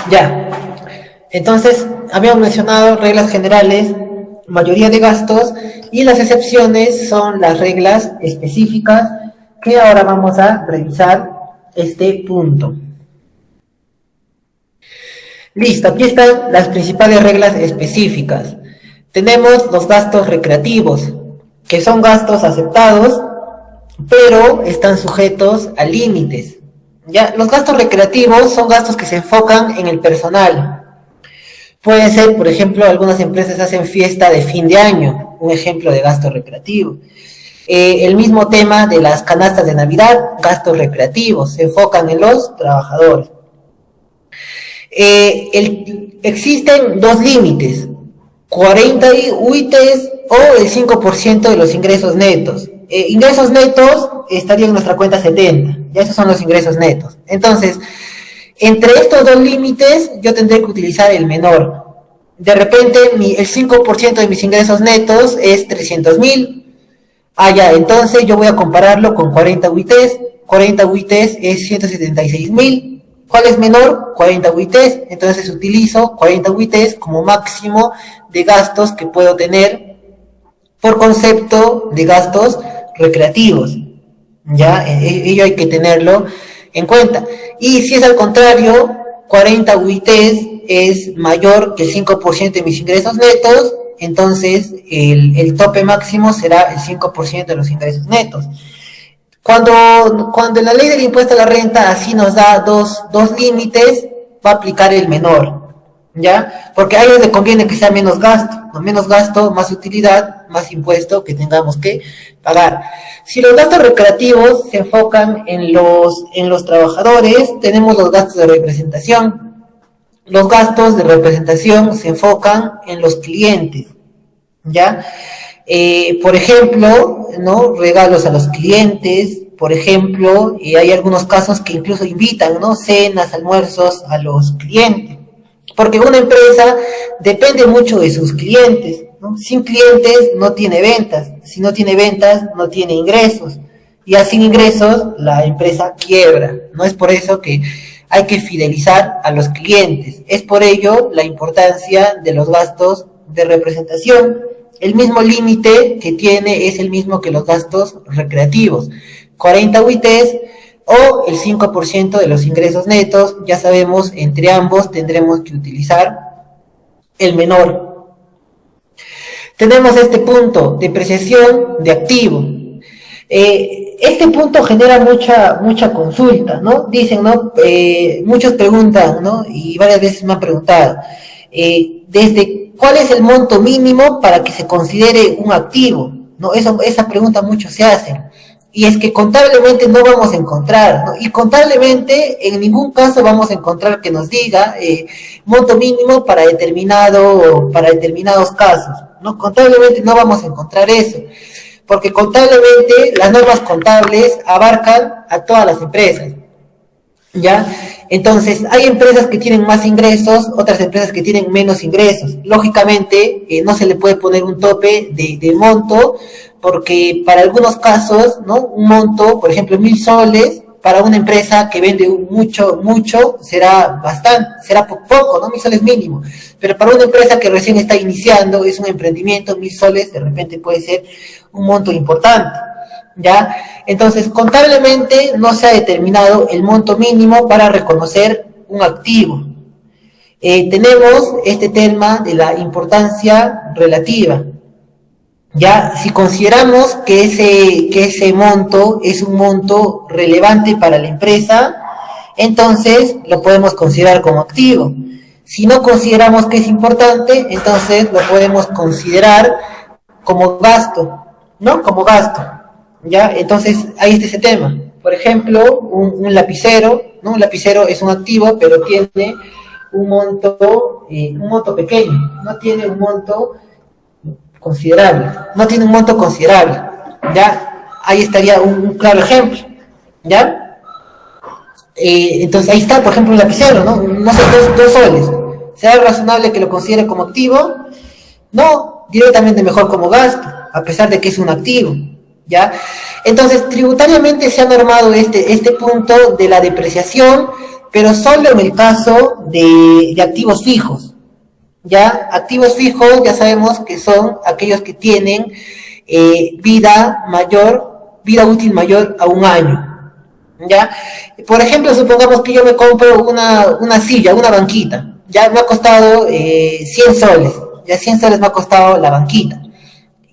Ya, entonces habíamos mencionado reglas generales, mayoría de gastos, y las excepciones son las reglas específicas que ahora vamos a revisar este punto. Listo, aquí están las principales reglas específicas. Tenemos los gastos recreativos, que son gastos aceptados, pero están sujetos a límites. ¿Ya? Los gastos recreativos son gastos que se enfocan en el personal. Puede ser, por ejemplo, algunas empresas hacen fiesta de fin de año, un ejemplo de gasto recreativo. El mismo tema de las canastas de Navidad, gastos recreativos, se enfocan en los trabajadores. Existen dos límites, 40 UITs o el 5% de los ingresos netos. Ingresos netos estarían en nuestra cuenta 70, ya esos son los ingresos netos. Entonces, entre estos dos límites yo tendré que utilizar el menor. De repente el 5% de mis ingresos netos es 300.000. Ya, entonces yo voy a compararlo con 40 UITs. 40 UITs es 176.000. ¿Cuál es menor? 40 UITs. Entonces utilizo 40 UITs como máximo de gastos que puedo tener por concepto de gastos recreativos. Ya, ello hay que tenerlo en cuenta. Y si es al contrario, 40 UITs es mayor que el 5% de mis ingresos netos, entonces el tope máximo será el 5% de los ingresos netos. Cuando la ley del impuesto a la renta así nos da dos límites, va a aplicar el menor, ¿ya? Porque a ellos les conviene que sea menos gasto, ¿no? Menos gasto, más utilidad, más impuesto que tengamos que pagar. Si los gastos recreativos se enfocan en los trabajadores, tenemos los gastos de representación. Los gastos de representación se enfocan en los clientes, ¿ya? Por ejemplo, ¿no? Regalos a los clientes, por ejemplo, hay algunos casos que incluso invitan, ¿no? Cenas, almuerzos a los clientes, porque una empresa depende mucho de sus clientes, ¿no? Sin clientes no tiene ventas, si no tiene ventas no tiene ingresos, y sin ingresos la empresa quiebra, ¿no? Es por eso que hay que fidelizar a los clientes, es por ello la importancia de los gastos de representación. El mismo límite que tiene es el mismo que los gastos recreativos, 40 UITs o el 5% de los ingresos netos. Ya sabemos, entre ambos tendremos que utilizar el menor. Tenemos este punto, depreciación de activo. Este punto genera mucha consulta, ¿no? Dicen, ¿no? Muchos preguntan, ¿no? Y varias veces me han preguntado, ¿cuál es el monto mínimo para que se considere un activo? ¿No? Esa pregunta muchos se hacen. Y es que contablemente no vamos a encontrar, ¿no? Y contablemente en ningún caso vamos a encontrar que nos diga monto mínimo para determinados casos, ¿no? Contablemente no vamos a encontrar eso, porque contablemente las normas contables abarcan a todas las empresas, ¿ya? Entonces, hay empresas que tienen más ingresos, otras empresas que tienen menos ingresos. Lógicamente, no se le puede poner un tope de monto, porque para algunos casos, ¿no? Un monto, por ejemplo, 1.000 soles, para una empresa que vende mucho, será bastante, será poco, ¿no? 1.000 soles mínimo. Pero para una empresa que recién está iniciando, es un emprendimiento, 1.000 soles de repente puede ser un monto importante. ¿ya? Entonces, contablemente no se ha determinado el monto mínimo para reconocer un activo. Tenemos este tema de la importancia relativa. Ya, si consideramos que ese monto es un monto relevante para la empresa, entonces lo podemos considerar como activo. Si no consideramos que es importante, entonces lo podemos considerar como gasto, ¿no? Como gasto, ¿ya? Entonces, ahí está ese tema. Por ejemplo, un lapicero, ¿no? Un lapicero es un activo, pero tiene un monto pequeño, no tiene un monto considerable, ¿ya? Ahí estaría un claro ejemplo, ¿ya? Entonces ahí está, por ejemplo, un lapicero, ¿no? No sé, dos soles. ¿Será razonable que lo considere como activo? No, directamente mejor como gasto, a pesar de que es un activo, ¿ya? Entonces, tributariamente se ha normado este punto de la depreciación, pero solo en el caso de activos fijos, ¿ya? Activos fijos ya sabemos que son aquellos que tienen vida útil mayor a un año, ¿ya? Por ejemplo, supongamos que yo me compro una silla, una banquita, ya me ha costado 100 soles, ya 100 soles me ha costado la banquita.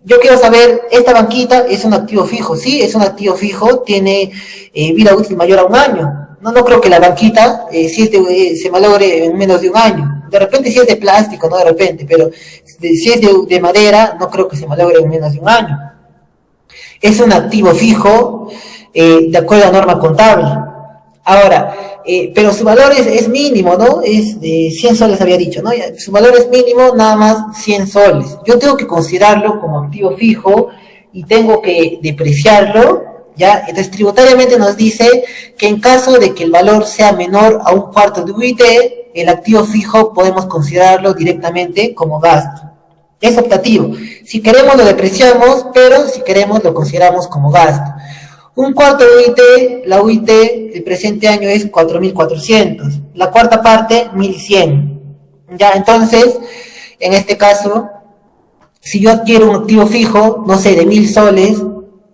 Yo quiero saber, esta banquita es un activo fijo, sí, es un activo fijo, tiene vida útil mayor a un año. No creo que la banquita se malogre en menos de un año. De repente si es de plástico, no de repente, pero si es de madera, no creo que se malogre en menos de un año. Es un activo fijo, de acuerdo a norma contable. Ahora, pero su valor es mínimo, ¿no? Es de 100 soles había dicho, ¿no? Su valor es mínimo, nada más 100 soles. Yo tengo que considerarlo como activo fijo y tengo que depreciarlo, ¿ya? Entonces, tributariamente nos dice que en caso de que el valor sea menor a un cuarto de UIT, el activo fijo podemos considerarlo directamente como gasto. Es optativo. Si queremos lo depreciamos, pero si queremos lo consideramos como gasto. Un cuarto de UIT, la UIT el presente año es 4.400, la cuarta parte 1.100. Ya, entonces, en este caso, si yo adquiero un activo fijo, no sé, de 1.000 soles,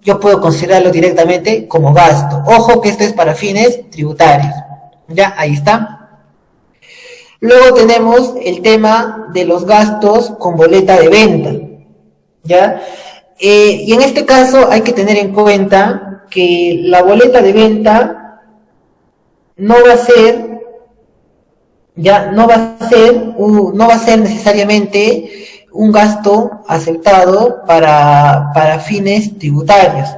yo puedo considerarlo directamente como gasto. Ojo que esto es para fines tributarios. Ya, ahí está. Luego tenemos el tema de los gastos con boleta de venta. ¿Ya? Y en este caso hay que tener en cuenta que la boleta de venta no va a ser necesariamente un gasto aceptado para fines tributarios,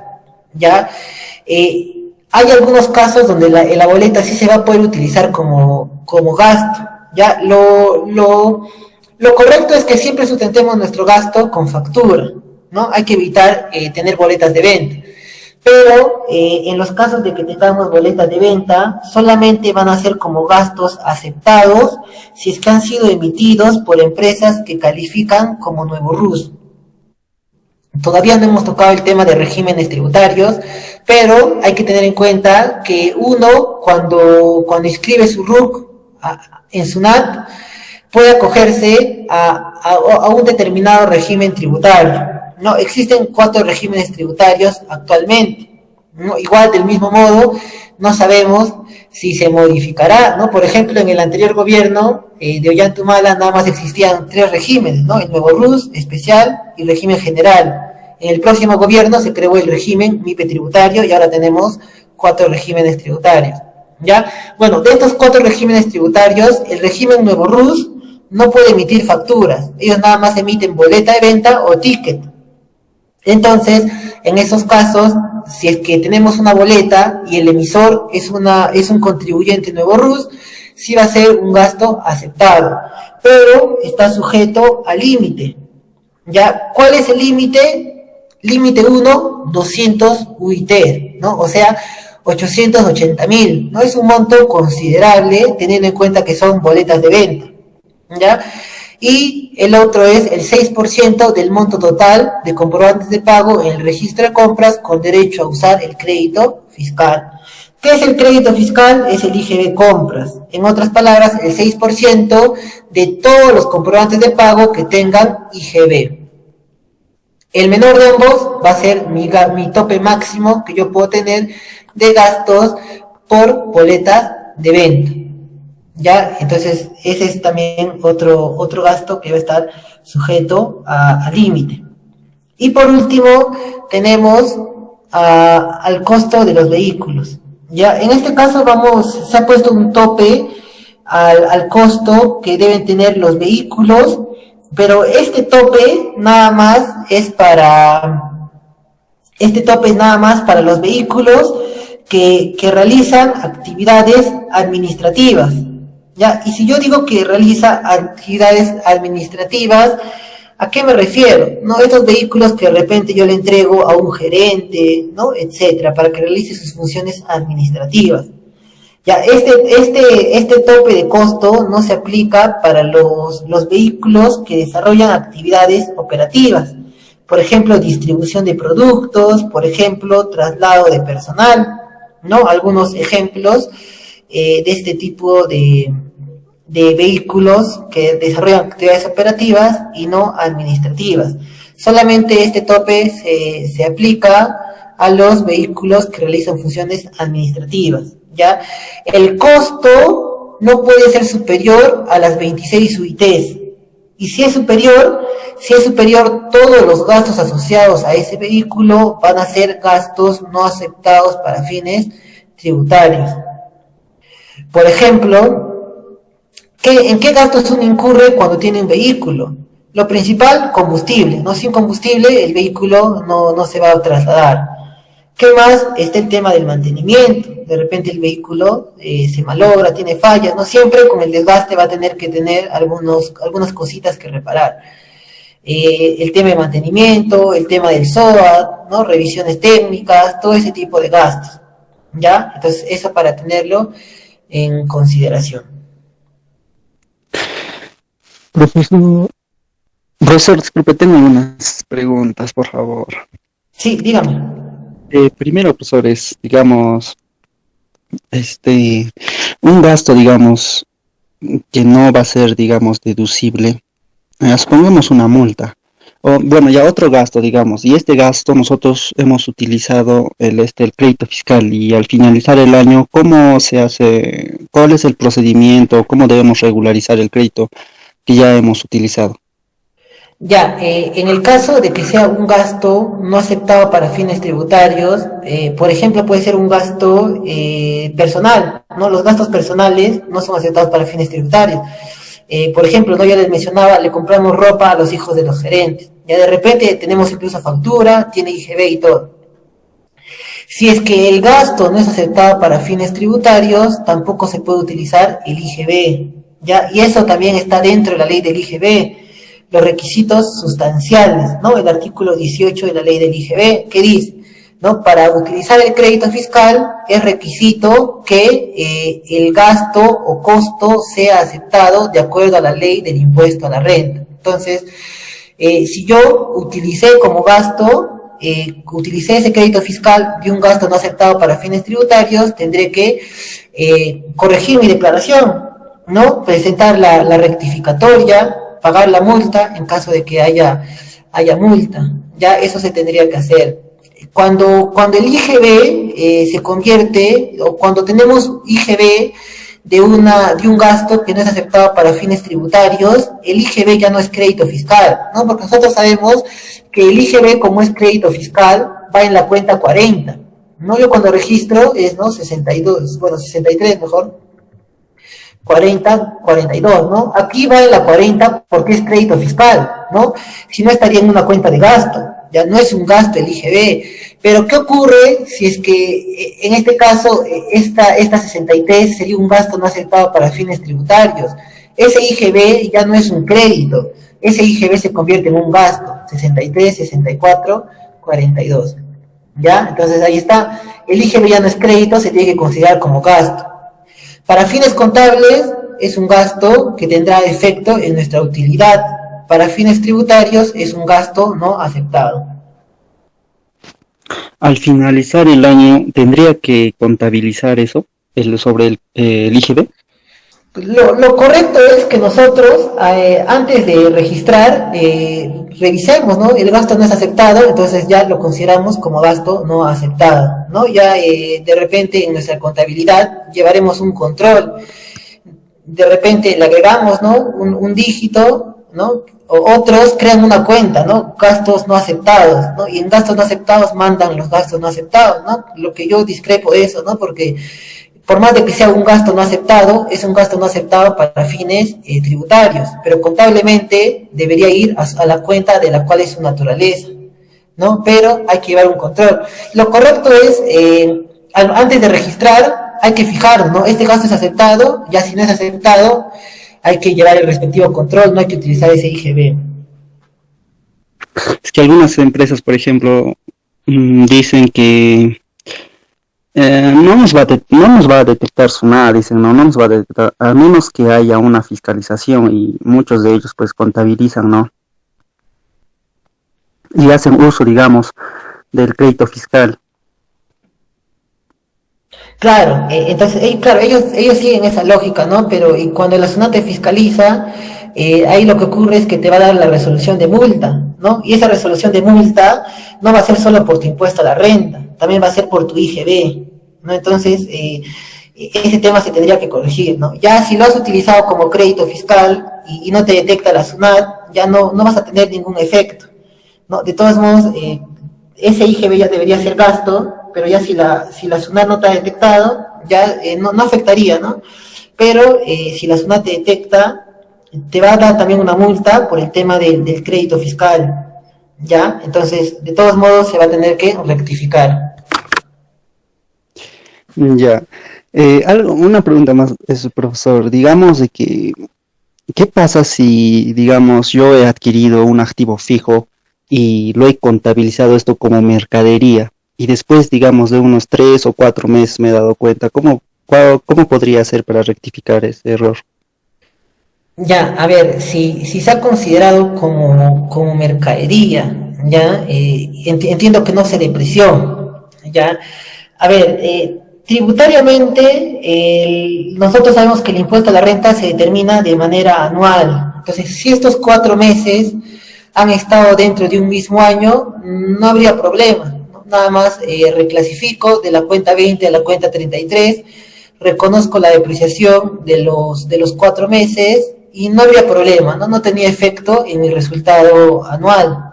¿ya? Hay algunos casos donde la boleta sí se va a poder utilizar como gasto, ¿ya? Lo correcto es que siempre sustentemos nuestro gasto con factura, ¿no? Hay que evitar tener boletas de venta. Pero en los casos de que tengamos boletas de venta, solamente van a ser como gastos aceptados si es que han sido emitidos por empresas que califican como nuevo RUS. Todavía no hemos tocado el tema de regímenes tributarios, pero hay que tener en cuenta que uno, cuando inscribe su RUC en SUNAT, puede acogerse a un determinado régimen tributario. No, existen 4 regímenes tributarios actualmente, ¿no? Igual del mismo modo, no sabemos si se modificará, ¿no? Por ejemplo, en el anterior gobierno de Ollantumala nada más existían 3 regímenes, ¿no? El nuevo RUS, especial y el régimen general. En el próximo gobierno se creó el régimen MIPE tributario y ahora tenemos 4 regímenes tributarios, ¿ya? Bueno, de estos 4 regímenes tributarios, el régimen nuevo RUS no puede emitir facturas, ellos nada más emiten boleta de venta o ticket. Entonces, en esos casos, si es que tenemos una boleta y el emisor es un contribuyente nuevo RUS, sí va a ser un gasto aceptado, pero está sujeto al límite. ¿Ya? ¿Cuál es el límite? Límite 1, 200 UIT, ¿no? O sea, 880.000, ¿no? Es un monto considerable teniendo en cuenta que son boletas de venta, ¿ya? Y el otro es el 6% del monto total de comprobantes de pago en el registro de compras con derecho a usar el crédito fiscal. ¿Qué es el crédito fiscal? Es el IGB compras. En otras palabras, el 6% de todos los comprobantes de pago que tengan IGB. El menor de ambos va a ser mi tope máximo que yo puedo tener de gastos por boletas de venta. ¿Ya? Entonces, ese es también otro gasto que va a estar sujeto a límite. Y por último, tenemos al costo de los vehículos. ¿Ya? En este caso se ha puesto un tope al costo que deben tener los vehículos, pero este tope es nada más para los vehículos que realizan actividades administrativas. ¿Ya? Y si yo digo que realiza actividades administrativas, ¿a qué me refiero? ¿No? Estos vehículos que de repente yo le entrego a un gerente, ¿no? Etcétera, para que realice sus funciones administrativas. Ya, este tope de costo no se aplica para los vehículos que desarrollan actividades operativas. Por ejemplo, distribución de productos, por ejemplo, traslado de personal, ¿no? Algunos ejemplos de este tipo de vehículos que desarrollan actividades operativas y no administrativas. Solamente este tope se aplica a los vehículos que realizan funciones administrativas, ¿ya? El costo no puede ser superior a las 26 UITs. Y si es superior, todos los gastos asociados a ese vehículo van a ser gastos no aceptados para fines tributarios. Por ejemplo, ¿en qué gastos uno incurre cuando tiene un vehículo? Lo principal, combustible, ¿no? Sin combustible el vehículo no se va a trasladar. ¿Qué más? Está el tema del mantenimiento. De repente el vehículo se malogra, tiene fallas, no siempre con el desgaste va a tener que tener algunas cositas que reparar. El tema de mantenimiento, el tema del SOAT, ¿no? Revisiones técnicas, todo ese tipo de gastos, ¿ya? Entonces eso para tenerlo en consideración. Profesor, disculpe, tengo unas preguntas, por favor. Sí, dígame. Primero, profesor, digamos, un gasto, digamos, que no va a ser, digamos, deducible. Supongamos una multa. O, bueno, ya otro gasto, digamos, y este gasto nosotros hemos utilizado el crédito fiscal y al finalizar el año, ¿cómo se hace? ¿Cuál es el procedimiento? ¿Cómo debemos regularizar el crédito que ya hemos utilizado? Ya, en el caso de que sea un gasto no aceptado para fines tributarios, por ejemplo, puede ser un gasto personal, ¿no? Los gastos personales no son aceptados para fines tributarios. Por ejemplo, ¿no? Yo les mencionaba, le compramos ropa a los hijos de los gerentes. Ya de repente tenemos incluso factura, tiene IGB y todo. Si es que el gasto no es aceptado para fines tributarios, tampoco se puede utilizar el IGB, ¿ya? Y eso también está dentro de la ley del IGB. Los requisitos sustanciales, ¿no? El artículo 18 de la ley del IGB, que dice, ¿no? Para utilizar el crédito fiscal es requisito que el gasto o costo sea aceptado de acuerdo a la ley del impuesto a la renta. Entonces, si yo utilicé como gasto, utilicé ese crédito fiscal de un gasto no aceptado para fines tributarios, tendré que corregir mi declaración, ¿no? Presentar la rectificatoria, pagar la multa en caso de que haya multa. Ya eso se tendría que hacer. Cuando el IGB se convierte, o cuando tenemos IGB de un gasto que no es aceptado para fines tributarios, el IGB ya no es crédito fiscal, ¿no? Porque nosotros sabemos que el IGB, como es crédito fiscal, va en la cuenta 40, ¿no? Yo cuando registro es, ¿no? 62, bueno, 63 mejor, 40, 42, ¿no? Aquí va en la 40 porque es crédito fiscal, ¿no? Si no estaría en una cuenta de gasto, ya no es un gasto el IGB. Pero ¿qué ocurre si es que en este caso esta 63 sería un gasto no aceptado para fines tributarios? Ese IGB ya no es un crédito, ese IGB se convierte en un gasto, 63, 64, 42, ¿ya? Entonces ahí está, el IGB ya no es crédito, se tiene que considerar como gasto. Para fines contables es un gasto que tendrá efecto en nuestra utilidad. Para fines tributarios es un gasto no aceptado. Al finalizar el año, ¿tendría que contabilizar eso sobre el IGB? Lo correcto es que nosotros, antes de registrar, revisemos, ¿no? El gasto no es aceptado, entonces ya lo consideramos como gasto no aceptado, ¿no? Ya de repente en nuestra contabilidad llevaremos un control, de repente le agregamos, ¿no? Un dígito, ¿no? O otros crean una cuenta, ¿no? Gastos no aceptados, ¿no? Y en gastos no aceptados mandan los gastos no aceptados, ¿no? Lo que yo discrepo de eso, ¿no? Porque por más de que sea un gasto no aceptado, es un gasto no aceptado para fines tributarios, pero contablemente debería ir a la cuenta de la cual es su naturaleza, ¿no? Pero hay que llevar un control. Lo correcto es, antes de registrar, hay que fijar, ¿no? Este gasto es aceptado, ya si no es aceptado, hay que llevar el respectivo control, no hay que utilizar ese IGB. Es que algunas empresas, por ejemplo, dicen que no nos va a detectar su nada, dicen, no nos va a detectar, a menos que haya una fiscalización y muchos de ellos pues contabilizan, ¿no? Y hacen uso, digamos, del crédito fiscal. Claro, entonces, claro, ellos siguen esa lógica, ¿no? Pero y cuando la SUNAT te fiscaliza, ahí lo que ocurre es que te va a dar la resolución de multa, ¿no? Y esa resolución de multa no va a ser solo por tu impuesto a la renta, también va a ser por tu IGB, ¿no? Entonces, ese tema se tendría que corregir, ¿no? Ya si lo has utilizado como crédito fiscal y no te detecta la SUNAT, ya no vas a tener ningún efecto, ¿no? De todos modos, ese IGB ya debería ser gasto, pero ya si la SUNAT no te ha detectado, ya no afectaría, ¿no? Pero si la SUNAT te detecta, te va a dar también una multa por el tema del crédito fiscal, ¿ya? Entonces, de todos modos, se va a tener que rectificar. Ya. Una pregunta más, profesor. Digamos de que, ¿qué pasa si, digamos, yo he adquirido un activo fijo y lo he contabilizado esto como mercadería y después, digamos, de unos 3 o 4 meses me he dado cuenta? ¿Cómo podría hacer para rectificar ese error? Ya, a ver, si se ha considerado como mercadería, ya, entiendo que no se depreció, ya. A ver, tributariamente, nosotros sabemos que el impuesto a la renta se determina de manera anual. Entonces, si estos 4 meses han estado dentro de un mismo año, no habría problema, ¿no? Nada más reclasifico de la cuenta 20 a la cuenta 33, reconozco la depreciación de los 4 meses y no habría problema, ¿no? No tenía efecto en mi resultado anual.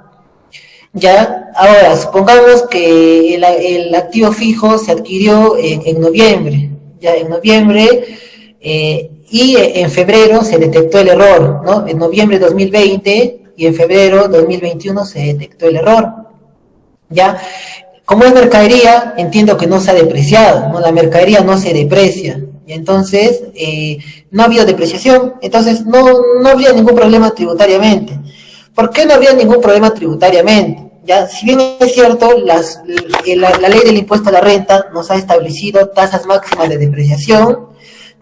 Ya, ahora, supongamos que el activo fijo se adquirió en noviembre, ya en noviembre, y en febrero se detectó el error, ¿no? En noviembre de 2020 y en febrero de 2021 se detectó el error, ya. Como es mercadería, entiendo que no se ha depreciado, ¿no? La mercadería no se deprecia, y entonces no ha habido depreciación, entonces no habría ningún problema tributariamente. ¿Por qué no habría ningún problema tributariamente? Ya, si bien es cierto, la ley del impuesto a la renta nos ha establecido tasas máximas de depreciación,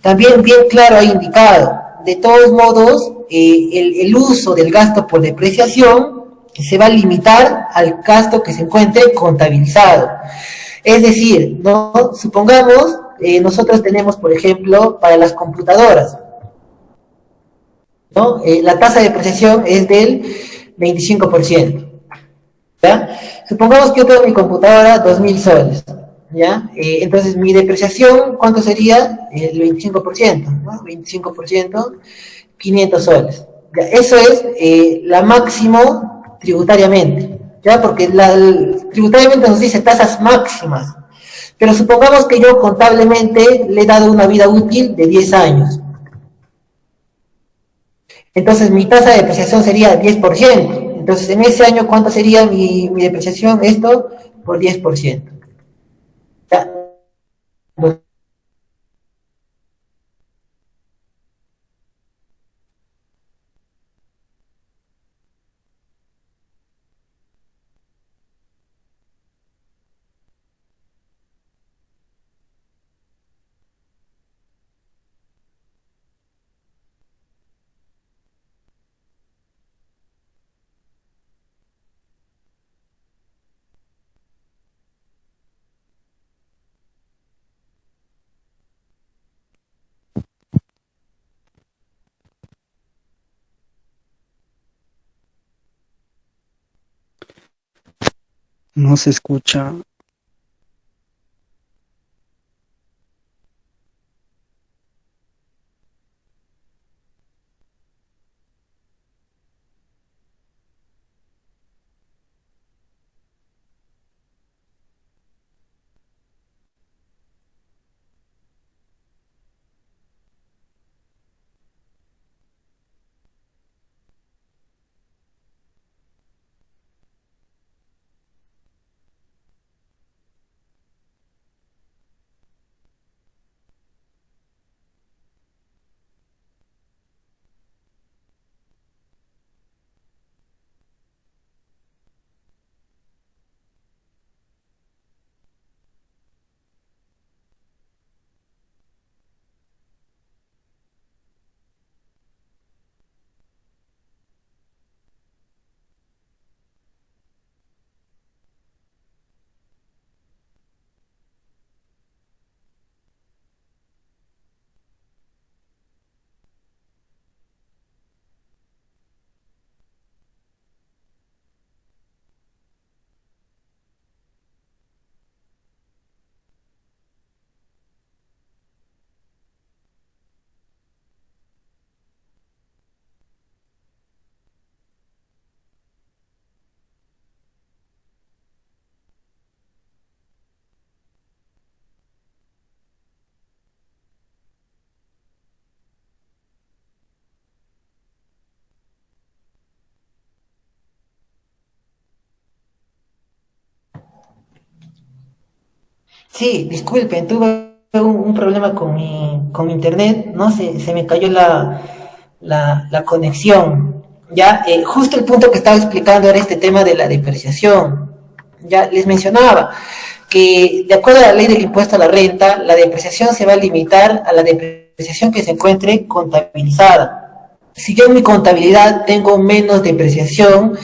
también bien claro ha indicado, de todos modos, el uso del gasto por depreciación se va a limitar al gasto que se encuentre contabilizado. Es decir, ¿no? Supongamos, nosotros tenemos, por ejemplo, para las computadoras, ¿no? La tasa de depreciación es del 25%. ¿Ya? Supongamos que yo tengo mi computadora 2.000 soles, ¿ya? Entonces mi depreciación, ¿cuánto sería? El 25%, ¿no? 25%, 500 soles. ¿Ya? Eso es la máximo tributariamente, ¿ya? Porque tributariamente nos dice tasas máximas. Pero supongamos que yo contablemente le he dado una vida útil de 10 años. Entonces mi tasa de depreciación sería 10%. Entonces en ese año, ¿cuánto sería mi depreciación? Esto por 10%. ¿Ya? No se escucha. Sí, disculpen, tuve un problema con mi internet, ¿no? Se me cayó la conexión. Ya, justo el punto que estaba explicando era este tema de la depreciación. Ya les mencionaba que de acuerdo a la ley del impuesto a la renta, la depreciación se va a limitar a la depreciación que se encuentre contabilizada. Si yo en mi contabilidad tengo menos depreciación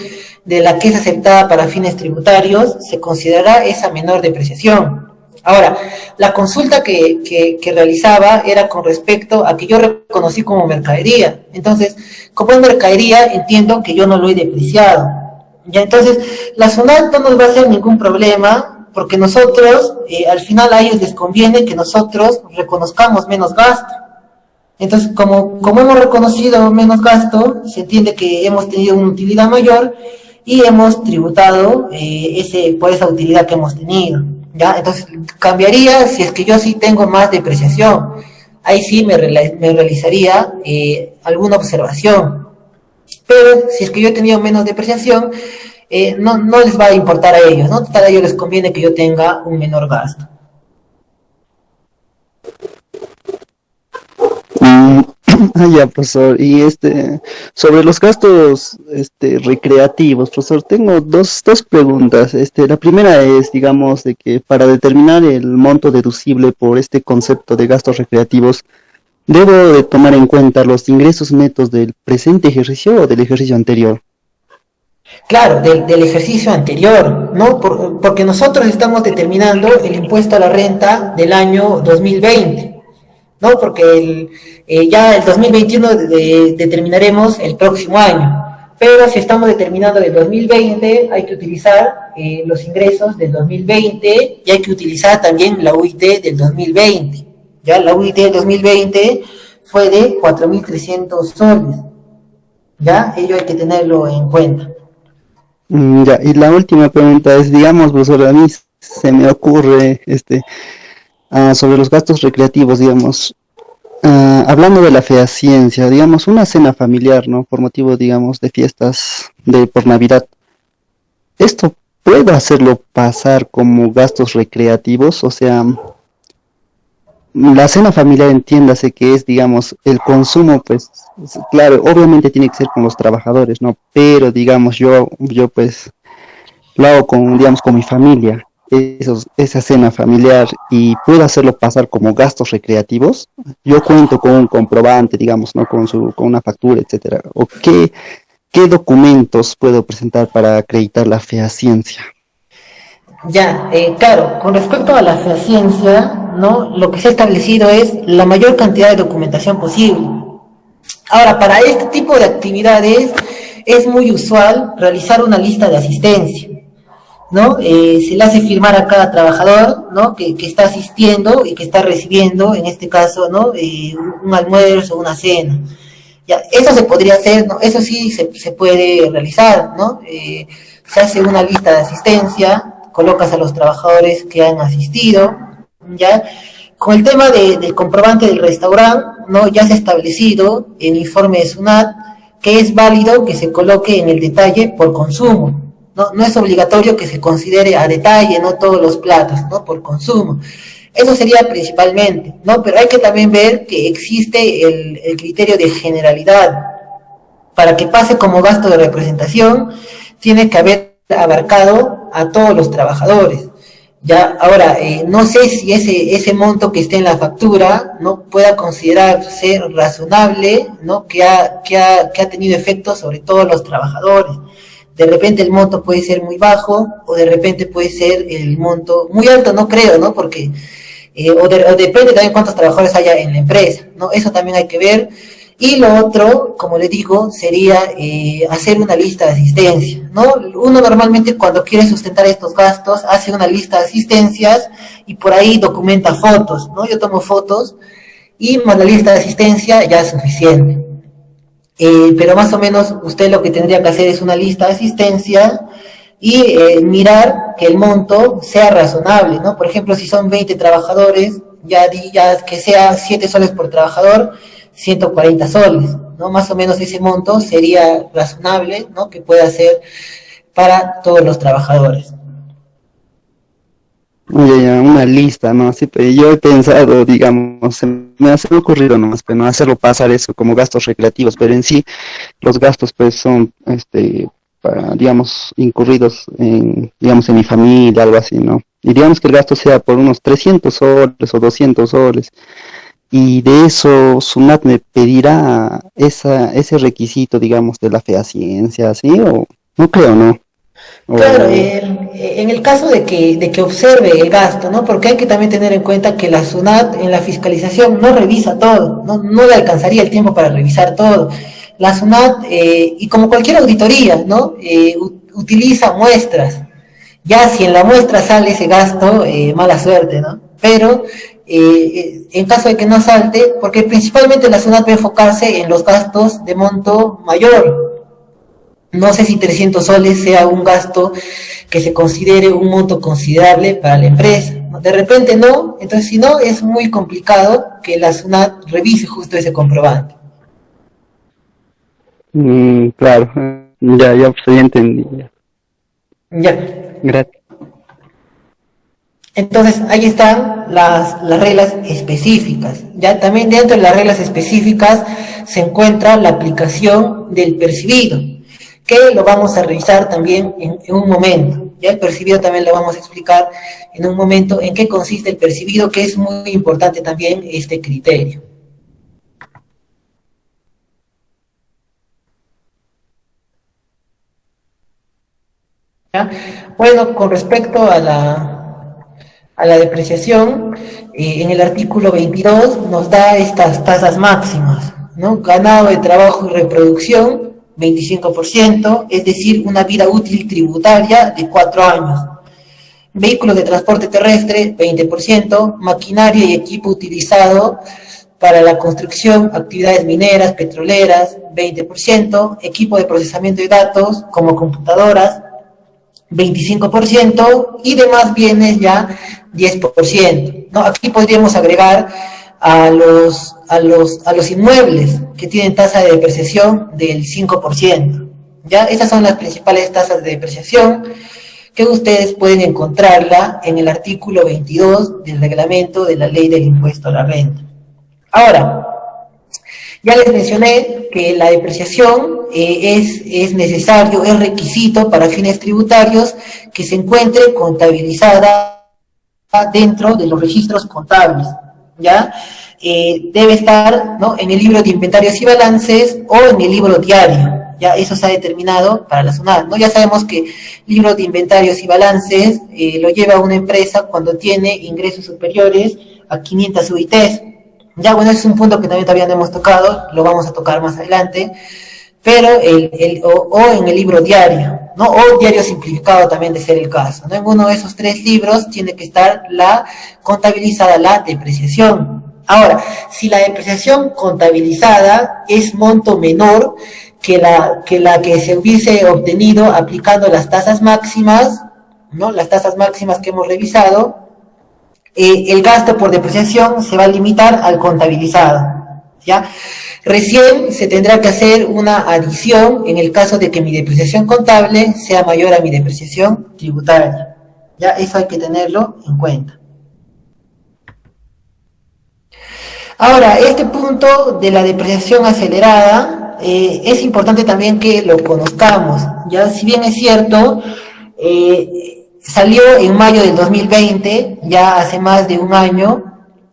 de la que es aceptada para fines tributarios, se considerará esa menor depreciación. Ahora, la consulta que realizaba era con respecto a que yo reconocí como mercadería. Entonces, como es mercadería, entiendo que yo no lo he depreciado. Ya, entonces, la SUNAT no nos va a hacer ningún problema, porque nosotros, al final a ellos les conviene que nosotros reconozcamos menos gasto. Entonces, como hemos reconocido menos gasto, se entiende que hemos tenido una utilidad mayor y hemos tributado por esa utilidad que hemos tenido. ¿Ya? Entonces, cambiaría si es que yo sí tengo más depreciación. Ahí sí me realizaría alguna observación. Pero si es que yo he tenido menos depreciación, no les va a importar a ellos, ¿no? Total, a ellos les conviene que yo tenga un menor gasto. Mm, ya, profesor. Y sobre los gastos, recreativos, profesor, tengo dos preguntas. La primera es, digamos, de que para determinar el monto deducible por este concepto de gastos recreativos, ¿debo de tomar en cuenta los ingresos netos del presente ejercicio o del ejercicio anterior? Claro, del ejercicio anterior, ¿no? Porque nosotros estamos determinando el impuesto a la renta del año 2020, ¿no? Porque ya el 2021 determinaremos el próximo año. Pero si estamos determinando el 2020, hay que utilizar los ingresos del 2020 y hay que utilizar también la UIT del 2020. Ya la UIT del 2020 fue de 4.300 soles. Ya, ello hay que tenerlo en cuenta. Ya, y la última pregunta es, digamos, profesor, a mí se me ocurre, sobre los gastos recreativos, digamos, hablando de la fehaciencia, digamos, una cena familiar, ¿no? Por motivo, digamos, de fiestas por Navidad. ¿Esto puedo hacerlo pasar como gastos recreativos? O sea, la cena familiar entiéndase que es, digamos, el consumo, pues, claro, obviamente tiene que ser con los trabajadores, ¿no? Pero, digamos, yo pues, lo hago con, digamos, con mi familia, esa cena familiar y puedo hacerlo pasar como gastos recreativos. Yo cuento con un comprobante, digamos, ¿no? Con una factura, etcétera. ¿O qué documentos puedo presentar para acreditar la fehaciencia? Ya, claro, con respecto a la ciencia, ¿no? Lo que se ha establecido es la mayor cantidad de documentación posible. Ahora, para este tipo de actividades es muy usual realizar una lista de asistencia. ¿no? Se le hace firmar a cada trabajador, ¿no? Que está asistiendo y que está recibiendo, en este caso, ¿no? Un almuerzo, una cena. Ya, eso se podría hacer, ¿no? Eso sí se puede realizar, ¿no? Se hace una lista de asistencia, colocas a los trabajadores que han asistido, ¿ya? Con el tema del comprobante del restaurante, ¿no? Ya se ha establecido el informe de SUNAT que es válido que se coloque en el detalle por consumo. No es obligatorio que se considere a detalle, no todos los platos, ¿no? Por consumo. Eso sería principalmente, ¿no? Pero hay que también ver que existe el criterio de generalidad. Para que pase como gasto de representación, tiene que haber abarcado a todos los trabajadores. Ya, ahora, no sé si ese monto que esté en la factura, ¿no? Pueda considerarse razonable, ¿no? Que ha tenido efectos sobre todos los trabajadores. De repente el monto puede ser muy bajo, o de repente puede ser el monto muy alto, no creo, ¿no? Porque, o depende también cuántos trabajadores haya en la empresa, ¿no? Eso también hay que ver. Y lo otro, como le digo, sería hacer una lista de asistencia, ¿no? Uno normalmente cuando quiere sustentar estos gastos hace una lista de asistencias y por ahí documenta fotos, ¿no? Yo tomo fotos y más la lista de asistencia ya es suficiente. Pero más o menos usted lo que tendría que hacer es una lista de asistencia y mirar que el monto sea razonable, ¿no? Por ejemplo, si son 20 trabajadores, ya que sea 7 soles por trabajador, 140 soles, ¿no? Más o menos ese monto sería razonable, ¿no? Que pueda ser para todos los trabajadores. Oye, ya, una lista, ¿no? Así, pero yo he pensado, digamos, se me ha ocurrido nomás, pero no hacerlo pasar eso como gastos recreativos, pero en sí los gastos pues son, para, digamos, incurridos en, digamos, en mi familia, algo así, ¿no? Y digamos que el gasto sea por unos 300 soles o 200 soles, y de eso SUNAT me pedirá ese requisito, digamos, de la fehaciencia, ¿sí? O no creo, ¿no? Claro, O, en el caso de que observe el gasto, ¿no? Porque hay que también tener en cuenta que la SUNAT en la fiscalización no revisa todo, no le alcanzaría el tiempo para revisar todo. La SUNAT, y como cualquier auditoría, ¿no? Utiliza muestras. Ya si en la muestra sale ese gasto, mala suerte, ¿no? Pero en caso de que no salte, porque principalmente la SUNAT va a enfocarse en los gastos de monto mayor. No sé si 300 soles sea un gasto que se considere un monto considerable para la empresa. De repente no, entonces si no, es muy complicado que la SUNAT revise justo ese comprobante. claro, ya, pues, ya entendí. Ya. Ya. Gracias. Entonces, ahí están las reglas específicas. Ya también dentro de las reglas específicas se encuentra la aplicación del percibido, que lo vamos a revisar también en un momento. Ya el percibido también lo vamos a explicar en un momento en qué consiste el percibido, que es muy importante también este criterio. ¿Ya? Bueno, con respecto a la depreciación, en el artículo 22 nos da estas tasas máximas, ¿no? Ganado de trabajo y reproducción, 25%, es decir, una vida útil tributaria de 4 años. Vehículos de transporte terrestre, 20%, maquinaria y equipo utilizado para la construcción, actividades mineras, petroleras, 20%, equipo de procesamiento de datos como computadoras, 25% y demás bienes ya 10%, ¿no? Aquí podríamos agregar a los inmuebles que tienen tasa de depreciación del 5%. ¿Ya? Esas son las principales tasas de depreciación que ustedes pueden encontrarla en el artículo 22 del reglamento de la ley del impuesto a la renta. Ahora, ya les mencioné que la depreciación es necesario, es requisito para fines tributarios que se encuentre contabilizada dentro de los registros contables, ¿ya? Debe estar, ¿no?, en el libro de inventarios y balances o en el libro diario, ya eso se ha determinado para la SUNAT, ¿no? Ya sabemos que libro de inventarios y balances lo lleva una empresa cuando tiene ingresos superiores a 500 UITs. Ya, bueno, ese es un punto que también todavía no hemos tocado, lo vamos a tocar más adelante, pero o en el libro diario, ¿no? O diario simplificado también de ser el caso, ¿no? En uno de esos 3 libros tiene que estar contabilizada la depreciación. Ahora, si la depreciación contabilizada es monto menor que la que se hubiese obtenido aplicando las tasas máximas, ¿no? Las tasas máximas que hemos revisado, el gasto por depreciación se va a limitar al contabilizado, ¿ya? Recién se tendrá que hacer una adición en el caso de que mi depreciación contable sea mayor a mi depreciación tributaria. Ya, eso hay que tenerlo en cuenta. Ahora, este punto de la depreciación acelerada es importante también que lo conozcamos. Ya, si bien es cierto, salió en mayo del 2020, ya hace más de un año,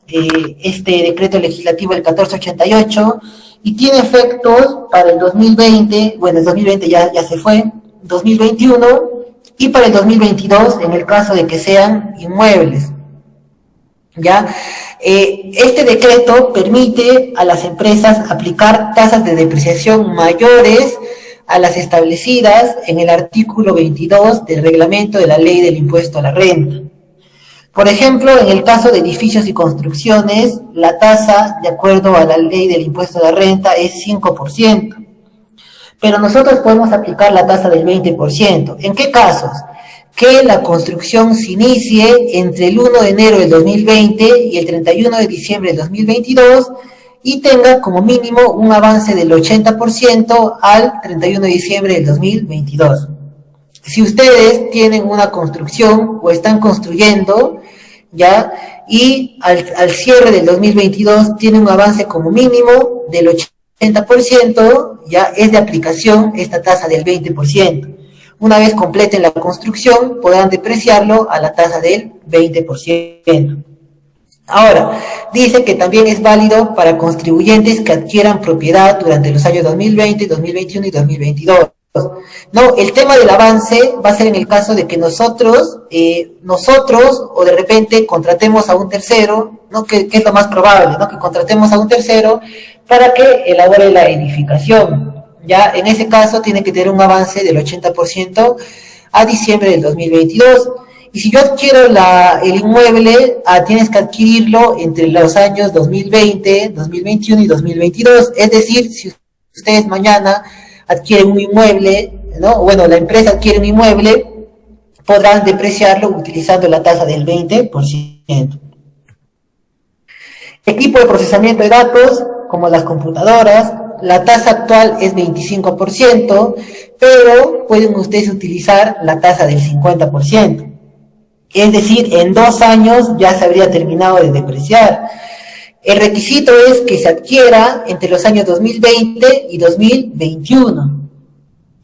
este decreto legislativo el 1488, y tiene efectos para el 2020, bueno, el 2020 ya se fue, 2021, y para el 2022 en el caso de que sean inmuebles. ¿Ya? Este decreto permite a las empresas aplicar tasas de depreciación mayores a las establecidas en el artículo 22 del reglamento de la ley del impuesto a la renta. Por ejemplo, en el caso de edificios y construcciones, la tasa, de acuerdo a la ley del impuesto a la renta, es 5%. Pero nosotros podemos aplicar la tasa del 20%. ¿En qué casos? Que la construcción se inicie entre el 1 de enero del 2020 y el 31 de diciembre del 2022 y tenga como mínimo un avance del 80% al 31 de diciembre del 2022. Si ustedes tienen una construcción o están construyendo, ¿ya? Y al cierre del 2022 tienen un avance como mínimo del 80%, ya es de aplicación esta tasa del 20%. Una vez completen la construcción, podrán depreciarlo a la tasa del 20%. Ahora, dice que también es válido para contribuyentes que adquieran propiedad durante los años 2020, 2021 y 2022. No, el tema del avance va a ser en el caso de que nosotros o de repente contratemos a un tercero, ¿no? Que es lo más probable, ¿no? Que contratemos a un tercero para que elabore la edificación. Ya en ese caso tiene que tener un avance del 80% a diciembre del 2022. Y si yo adquiero el inmueble, tienes que adquirirlo entre los años 2020, 2021 y 2022. Es decir, si ustedes mañana adquieren un inmueble, ¿no? Bueno, la empresa adquiere un inmueble, podrán depreciarlo utilizando la tasa del 20%. Equipo de procesamiento de datos, como las computadoras, la tasa actual es 25%, pero pueden ustedes utilizar la tasa del 50%. Es decir, en 2 años ya se habría terminado de depreciar. El requisito es que se adquiera entre los años 2020 y 2021,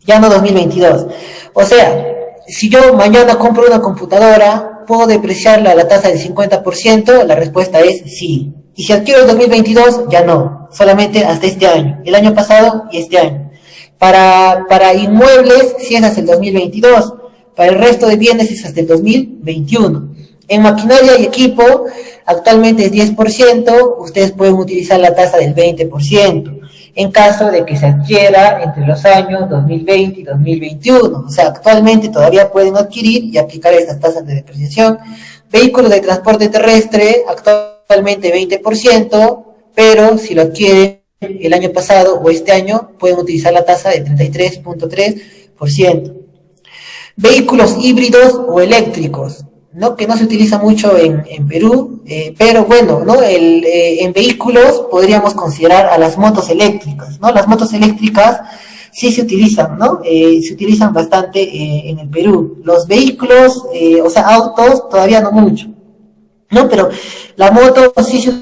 ya no 2022. O sea, si yo mañana compro una computadora, ¿puedo depreciarla a la tasa del 50%? La respuesta es sí. Y si adquiero el 2022, ya no, solamente hasta este año, el año pasado y este año. Para inmuebles, si es hasta el 2022, para el resto de bienes es hasta el 2021. En maquinaria y equipo, actualmente es 10%, ustedes pueden utilizar la tasa del 20%, en caso de que se adquiera entre los años 2020 y 2021. O sea, actualmente todavía pueden adquirir y aplicar estas tasas de depreciación. Vehículos de transporte terrestre, actualmente 20%, pero si lo adquieren el año pasado o este año, pueden utilizar la tasa del 33.3%. Vehículos híbridos o eléctricos, ¿no? Que no se utiliza mucho en Perú, pero bueno, ¿no? En vehículos podríamos considerar a las motos eléctricas, ¿no? Las motos eléctricas sí se utilizan, ¿no? Se utilizan bastante en el Perú. Los vehículos, o sea, autos, todavía no mucho, ¿no? Pero la moto sí se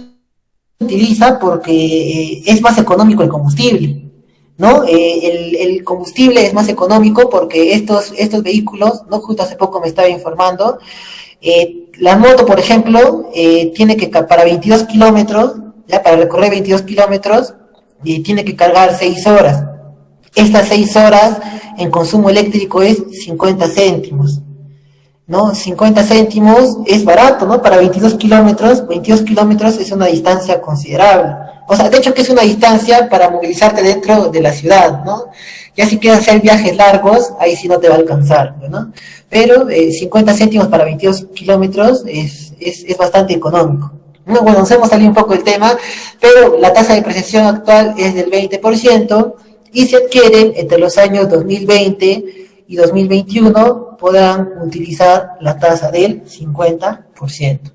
utiliza porque es más económico el combustible, ¿no? El combustible es más económico porque estos vehículos, ¿no? Justo hace poco me estaba informando, la moto, por ejemplo, tiene que, para 22 kilómetros, ya para recorrer 22 kilómetros, tiene que cargar 6 horas. Estas 6 horas en consumo eléctrico es 50 céntimos, ¿no? 50 céntimos es barato, ¿no? Para 22 kilómetros es una distancia considerable. O sea, de hecho que es una distancia para movilizarte dentro de la ciudad, ¿no? Ya si quieres hacer viajes largos, ahí sí no te va a alcanzar, ¿no? Pero 50 céntimos para 22 kilómetros es bastante económico. No, bueno, nos hemos salido un poco del tema, pero la tasa de depreciación actual es del 20% y se adquieren entre los años 2020 y 2021 podrán utilizar la tasa del 50%.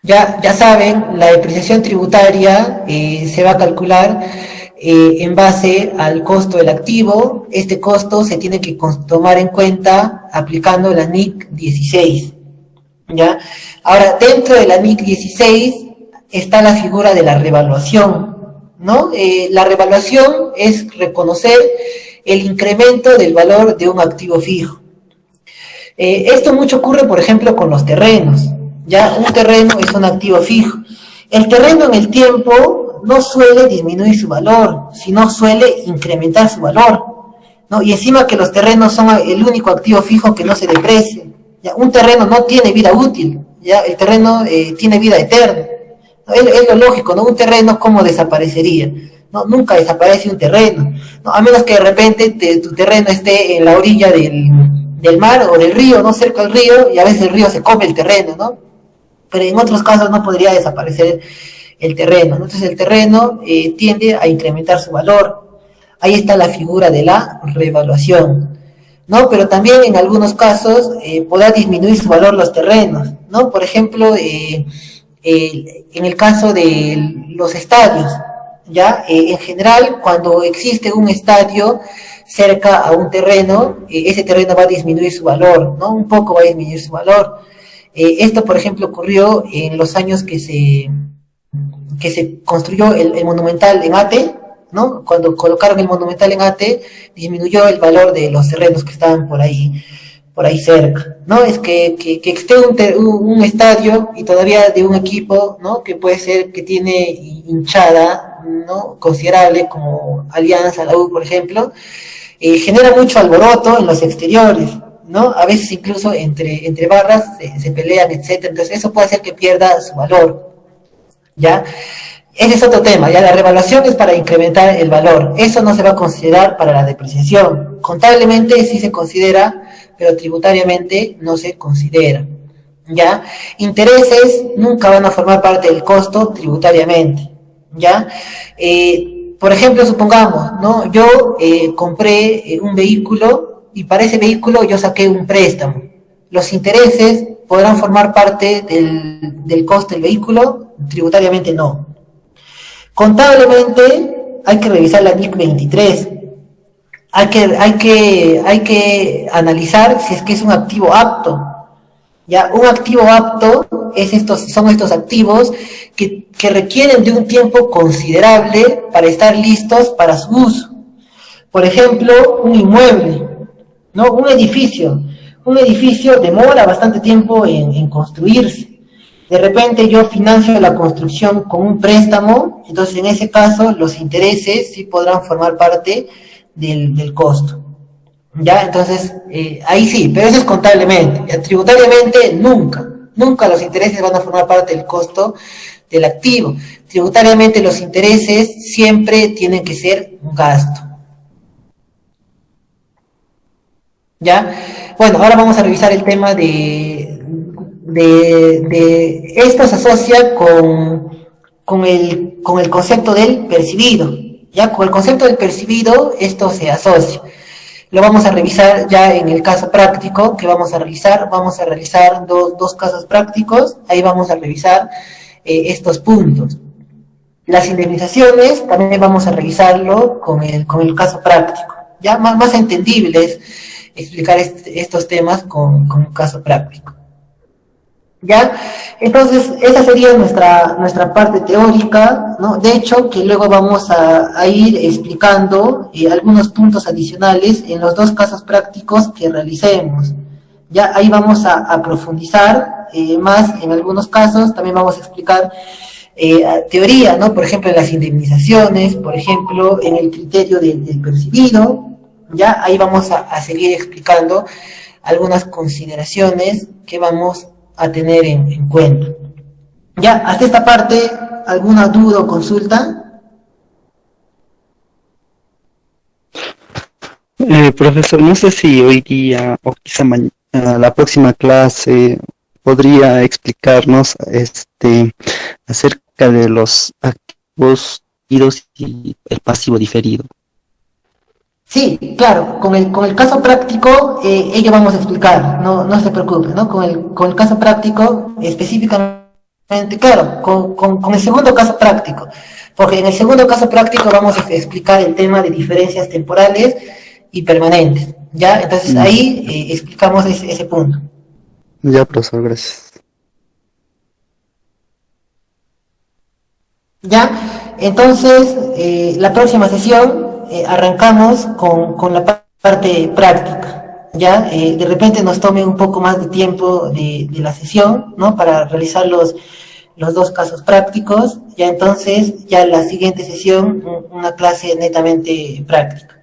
Ya saben, la depreciación tributaria se va a calcular en base al costo del activo. Este costo se tiene que tomar en cuenta aplicando la NIC 16. ¿Ya? Ahora, dentro de la NIC 16 está la figura de la revaluación, ¿no? La revaluación es reconocer el incremento del valor de un activo fijo. Esto mucho ocurre, por ejemplo, con los terrenos. Ya un terreno es un activo fijo. El terreno en el tiempo no suele disminuir su valor, sino suele incrementar su valor, ¿no? Y encima que los terrenos son el único activo fijo que no se deprecia. ¿Ya? Un terreno no tiene vida útil, ¿ya? El terreno tiene vida eterna. ¿No? Es lo lógico, ¿no? Un terreno, ¿cómo desaparecería? No, nunca desaparece un terreno, ¿no? A menos que de repente tu terreno esté en la orilla del mar o del río, ¿no? Cerca del río, y a veces el río se come el terreno, ¿no? Pero en otros casos no podría desaparecer el terreno, ¿no? Entonces el terreno tiende a incrementar su valor. Ahí está la figura de la revaluación, ¿no? Pero también en algunos casos podrá disminuir su valor los terrenos, ¿no? Por ejemplo, en el caso de los estadios, ¿ya? En general, cuando existe un estadio cerca a un terreno, ese terreno va a disminuir su valor, ¿no? Un poco va a disminuir su valor. Esto, por ejemplo, ocurrió en los años que se construyó el Monumental en Ate, ¿no? Cuando colocaron el Monumental en Ate, disminuyó el valor de los terrenos que estaban por ahí cerca, ¿no? Es que esté un estadio y todavía de un equipo, ¿no? Que puede ser que tiene hinchada, ¿no? Considerable, como Alianza, la U, por ejemplo, genera mucho alboroto en los exteriores, ¿no? A veces incluso entre barras se pelean, etcétera. Entonces eso puede hacer que pierda su valor, ¿ya? Ese es otro tema, ya la revaluación es para incrementar el valor. Eso no se va a considerar para la depreciación. Contablemente sí se considera, pero tributariamente no se considera, ¿ya? Intereses nunca van a formar parte del costo tributariamente, ¿ya? Por ejemplo, supongamos, ¿no? Yo compré un vehículo y para ese vehículo yo saqué un préstamo. Los intereses podrán formar parte del costo del vehículo, tributariamente no. Contablemente hay que revisar la NIC 23. Hay que analizar si es que es un activo apto. Ya, un activo apto son estos activos que requieren de un tiempo considerable para estar listos para su uso. Por ejemplo, un inmueble, ¿no? Un edificio demora bastante tiempo en construirse. De repente yo financio la construcción con un préstamo, entonces en ese caso los intereses sí podrán formar parte del costo. ¿Ya? Entonces, ahí sí, pero eso es contablemente. Tributariamente, nunca los intereses van a formar parte del costo del activo. Tributariamente los intereses siempre tienen que ser un gasto. ¿Ya? Bueno, ahora vamos a revisar el tema de esto se asocia con el concepto del percibido. Ya con el concepto del percibido esto se asocia. Lo vamos a revisar ya en el caso práctico que vamos a realizar. Vamos a realizar dos casos prácticos. Ahí vamos a revisar estos puntos. Las indemnizaciones también vamos a revisarlo con el caso práctico. Ya más entendible es explicar estos temas con un caso práctico. ¿Ya? Entonces, esa sería nuestra parte teórica, ¿no? De hecho, que luego vamos a ir explicando algunos puntos adicionales en los dos casos prácticos que realicemos. Ya ahí vamos a profundizar más en algunos casos, también vamos a explicar teoría, ¿no? Por ejemplo, en las indemnizaciones, por ejemplo, en el criterio del percibido, ya ahí vamos a seguir explicando algunas consideraciones que vamos a tener en cuenta. Ya, hasta esta parte, ¿alguna duda o consulta? Profesor, no sé si hoy día o quizá la próxima clase podría explicarnos acerca de los activos diferidos y el pasivo diferido. Sí, claro, con el caso práctico, ello vamos a explicar, no se preocupe, ¿no? Con el caso práctico, específicamente, claro, con el segundo caso práctico, porque en el segundo caso práctico vamos a explicar el tema de diferencias temporales y permanentes, ¿ya? Entonces Mm, ahí explicamos ese punto, ya, profesor, gracias. ¿ya? Entonces, la próxima sesión arrancamos con la parte práctica, ¿ya? De repente nos tome un poco más de tiempo de la sesión, ¿no? Para realizar los dos casos prácticos, ya entonces, ya la siguiente sesión, una clase netamente práctica,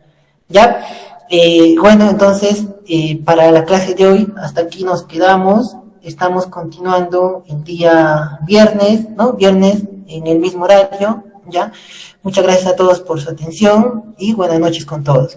¿ya? Bueno, entonces, para la clase de hoy, hasta aquí nos quedamos. Estamos continuando el día viernes, ¿no? Viernes en el mismo horario, ¿ya? Muchas gracias a todos por su atención y buenas noches con todos.